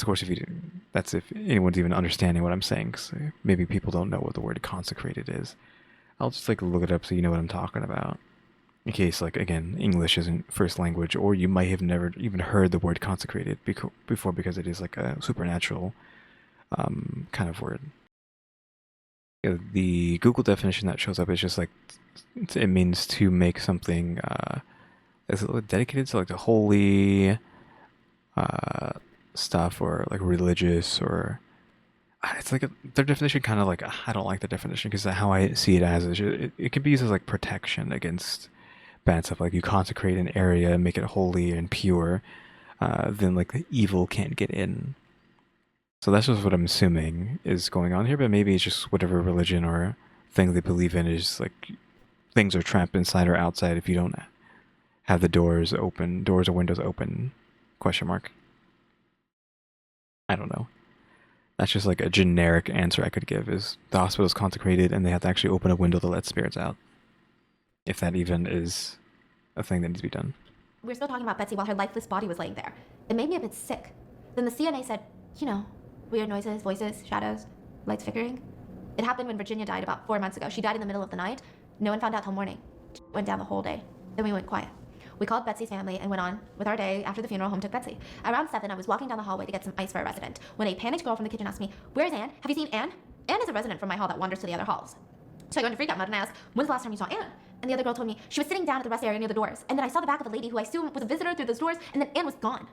Of course, that's if anyone's even understanding what I'm saying, because maybe people don't know what the word consecrated is. I'll just like look it up so you know what I'm talking about. In case, like, again, English isn't first language, or you might have never even heard the word consecrated before because it is like a supernatural kind of word. You know, the Google definition that shows up is just like, it means to make something is it dedicated to like the holy stuff or like religious or It's like their definition kind of like I don't like the definition because how I see it as is it can be used as like protection against bad stuff. Like you consecrate an area, make it holy and pure, then like the evil can't get in. So that's just what I'm assuming is going on here. But maybe it's just whatever religion or thing they believe in is like things are trapped inside or outside if you don't have the doors open, doors or windows open. Question mark. I don't know. That's just like a generic answer I could give is the hospital is consecrated and they have to actually open a window to let spirits out. If that even is a thing that needs to be done. We were still talking about Betsy while her lifeless body was laying there. It made me a bit sick. Then the CNA said, you know, weird noises, voices, shadows, lights flickering. It happened when Virginia died about 4 months ago. She died in the middle of the night. No one found out till morning. Went down the whole day. Then we went quiet. We called Betsy's family and went on with our day. After the funeral, home took Betsy. Around 7, I was walking down the hallway to get some ice for a resident when a panicked girl from the kitchen asked me, "Where's Anne? Have you seen Anne?" Anne is a resident from my hall that wanders to the other halls. So I go into freak out mode and I ask, "When's the last time you saw Anne?" And the other girl told me she was sitting down at the rest area near the doors. And then I saw the back of a lady who I assume was a visitor through those doors, and then Anne was gone.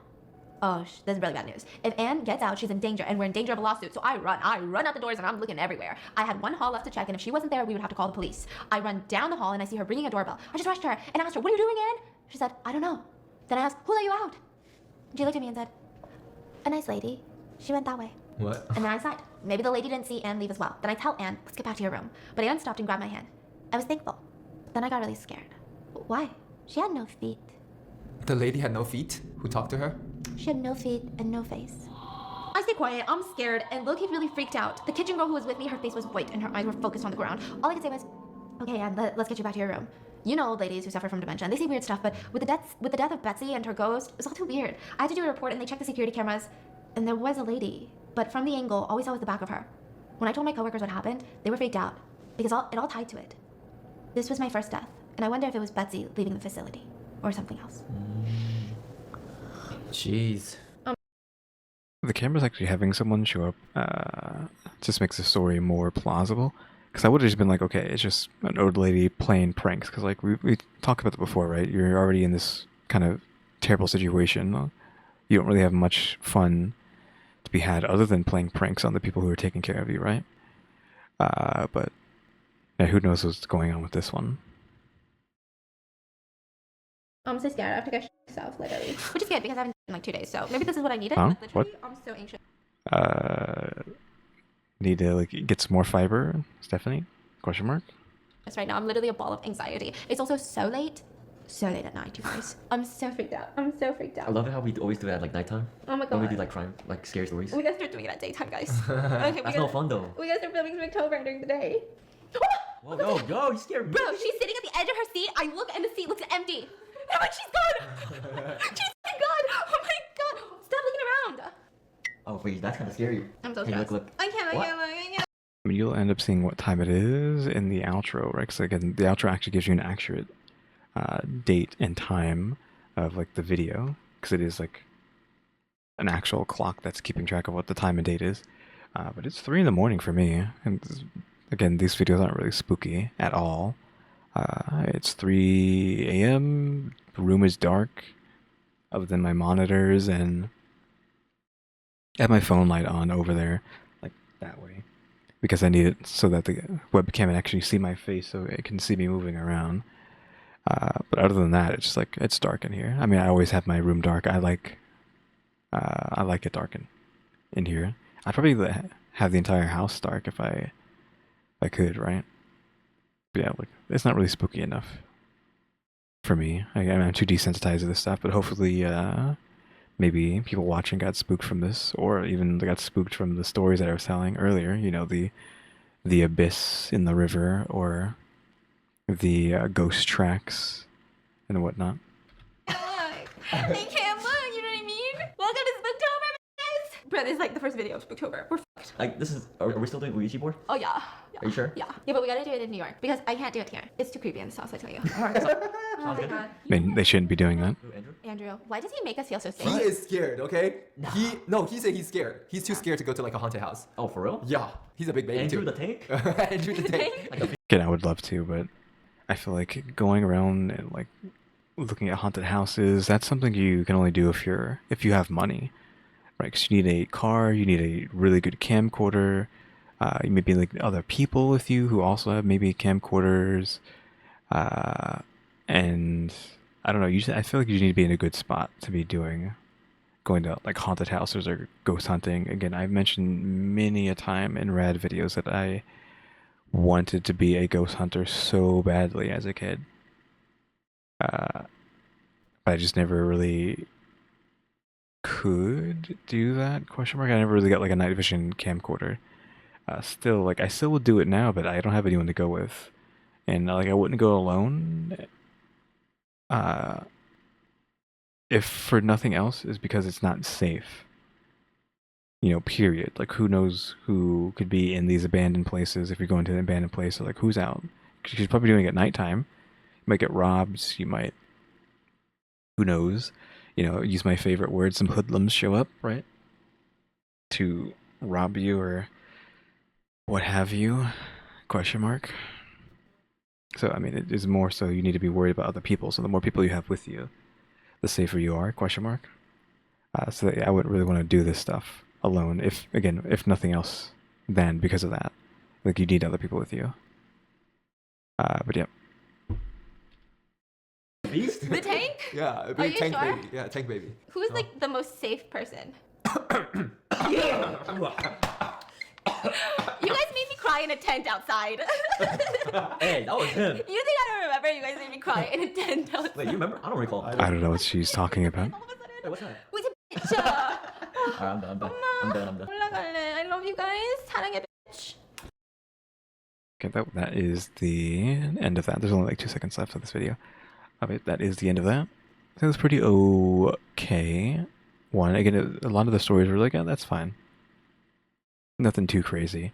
Oh, this is really bad news. If Anne gets out, she's in danger, and we're in danger of a lawsuit. So I run out the doors, and I'm looking everywhere. I had one hall left to check, and if she wasn't there, we would have to call the police. I run down the hall, and I see her ringing a doorbell. I just rushed to her and asked her, "What are you doing, Anne?" She said, "I don't know." Then I asked, "Who let you out?" And she looked at me and said, "A nice lady. She went that way." What? And then I sighed. Maybe the lady didn't see Anne leave as well. Then I tell Anne, "Let's get back to your room." But Anne stopped and grabbed my hand. I was thankful. Then I got really scared. Why? She had no feet. The lady had no feet. Who talked to her? She had no feet and no face. I stayed quiet. I'm scared, and Loki really freaked out. The kitchen girl who was with me, her face was white and her eyes were focused on the ground. All I could say was, "Okay, Anne, let's get you back to your room." You know old ladies who suffer from dementia, and they say weird stuff, but with the death of Betsy and her ghost, it was all too weird. I had to do a report, and they checked the security cameras, and there was a lady, but from the angle, all we saw was the back of her. When I told my coworkers what happened, they were freaked out, because it all tied to it. This was my first death, and I wonder if it was Betsy leaving the facility, or something else. Jeez. The camera's actually having someone show up just makes the story more plausible. Because I would have just been like, okay, it's just an old lady playing pranks. Because like we talked about it before, right? You're already in this kind of terrible situation. You don't really have much fun to be had other than playing pranks on the people who are taking care of you, right? But yeah, who knows what's going on with this one? I'm so scared. I have to go shit myself, literally. Which is good because I haven't in like 2 days, so maybe this is what I needed. Huh? But literally, What? I'm so anxious. Need to like get some more fiber, Stephanie? Question mark. Right now, I'm literally a ball of anxiety. It's also so late at night, you guys. I'm so freaked out. I love it how we always do it at like nighttime. Oh my When we god. do like crime, like scary stories. We gotta start doing it at daytime, guys. Okay, That's no fun though. We gotta start filming some October during the day. Whoa, yo, you scared me. Bro, she's sitting at the edge of her seat. I look and the seat looks empty. I'm like, she's gone. She's gone. Oh my god. Stop looking around. Oh wait, that's kind of scary. I'm so Hey, stressed. look. I can't. What? I mean, you'll end up seeing what time it is in the outro, right? Because again, the outro actually gives you an accurate date and time of like the video, because it is like an actual clock that's keeping track of what the time and date is. But it's 3 in the morning for me, and again, these videos aren't really spooky at all. It's 3 a.m. The room is dark, other than my monitors, and I have my phone light on over there, like that way, because I need it so that the webcam can actually see my face, so it can see me moving around. But other than that, it's just like it's dark in here. I mean, I always have my room dark. I like it dark in here. I'd probably have the entire house dark if I could, right? But yeah, like it's not really spooky enough for me. I'm too desensitized to this stuff. But hopefully, maybe people watching got spooked from this, or even got spooked from the stories that I was telling earlier. You know, the abyss in the river, or the ghost tracks and whatnot. They can't look, you know what I mean? Welcome to Spooktober, guys! Bro, this is like the first video of Spooktober. We're fucked. Like this is. Are we still doing Ouija board? Oh, yeah. Are you sure? Yeah, but we gotta do it in New York because I can't do it here. It's too creepy in this house, I tell you. Oh my good. god. I mean, they shouldn't be doing that. Who, Andrew? Andrew, why does he make us feel so He safe? is scared, okay? He said he's scared. He's too scared to go to like a haunted house. Oh, for real? Yeah, he's a big baby Andrew too. the tank? Andrew the tank. Like a Again, I would love to, but I feel like going around and like looking at haunted houses, that's something you can only do if you have money. right? Because you need a car, you need a really good camcorder. You maybe like other people with you who also have maybe camcorders, and I don't know. I feel like you need to be in a good spot to be going to like haunted houses or ghost hunting. Again, I've mentioned many a time in rad videos that I wanted to be a ghost hunter so badly as a kid, but I just never really could do that. Question mark. I never really got like a night vision camcorder. Still, like I still would do it now, but I don't have anyone to go with, and like I wouldn't go alone. Uh, if for nothing else, is because it's not safe. Period. Like, who knows who could be in these abandoned places if you're going to an abandoned place? Or, like, who's out? Because you're probably doing it at nighttime. You might get robbed. You might, who knows? Use my favorite word, some hoodlums show up, right? To rob you or what have you? Question mark. So, I mean, it is more so you need to be worried about other people. So the more people you have with you, the safer you are, question mark. So I wouldn't really want to do this stuff alone, if nothing else, then because of that. Like, you need other people with you. But yeah. Beast? The tank? Yeah, a Are big you tank sure? baby. Yeah, tank baby. Who's like the most safe person? You guys made me cry in a tent outside. Hey, that was him. You think I don't remember? You guys made me cry in a tent outside. Wait, you remember? I don't recall. I don't know what she's talking about. All of a sudden, Wait, what's that? wait a bitch. Alright, I'm done. I'm done. I love you guys. 사랑해, bitch. Okay, that is the end of that. There's only like 2 seconds left of this video. Okay, that is the end of that. I think it was pretty okay. Again, a lot of the stories were like, oh, that's fine. Nothing too crazy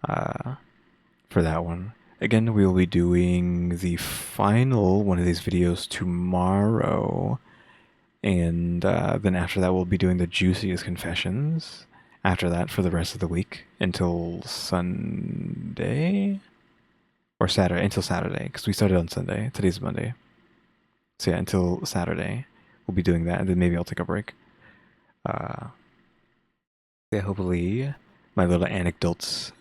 for that one. Again, we will be doing the final one of these videos tomorrow. And then after that, we'll be doing the juiciest confessions. After that, for the rest of the week until Sunday or Saturday. Until Saturday, because we started on Sunday. Today's Monday. So yeah, until Saturday, we'll be doing that, and then maybe I'll take a break. Yeah, hopefully my little anecdotes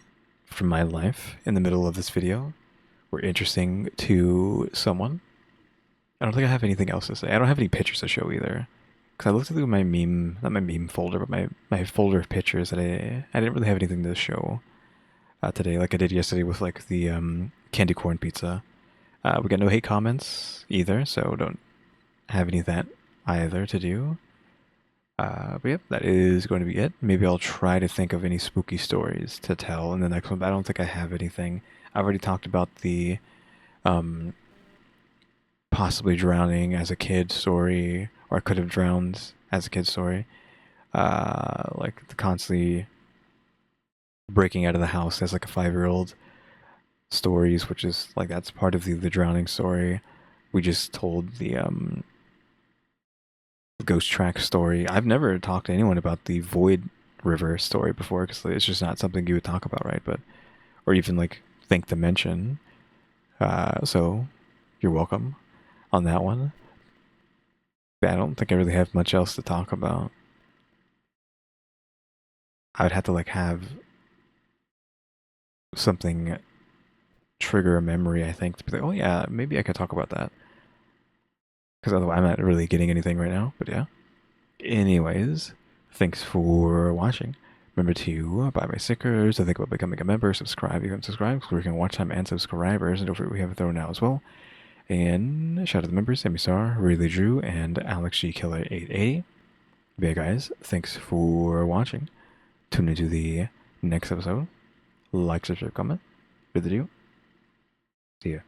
from my life in the middle of this video were interesting to someone. I don't think I have anything else to say. I don't have any pictures to show either. Because I looked through my meme, not my meme folder, but my folder of pictures that I didn't really have anything to show today, like I did yesterday with like the candy corn pizza. We got no hate comments either, so don't have any of that either to do. But yep, that is going to be it. Maybe I'll try to think of any spooky stories to tell in the next one, but I don't think I have anything. I've already talked about the possibly drowning as a kid story, or I could have drowned as a kid story. Like the constantly breaking out of the house as like a 5-year-old stories, which is like that's part of the drowning story. We just told the ghost track story. I've never talked to anyone about the Void River story before because it's just not something you would talk about, right? Or even like think to mention. So you're welcome on that one. But I don't think I really have much else to talk about. I would have to like have something trigger a memory, I think, to be like, oh yeah, maybe I could talk about that. Because otherwise I'm not really getting anything right now, but yeah. Anyways, thanks for watching. Remember to buy my stickers, to think about becoming a member, subscribe if you haven't subscribed, so we can watch time and subscribers, and don't forget we have a throw now as well. And shout out to the members, EmmyStarr, RaleyDrew, and alexgkiller 880. But yeah, guys, thanks for watching. Tune into the next episode. Like, subscribe, comment, rate the video. See ya.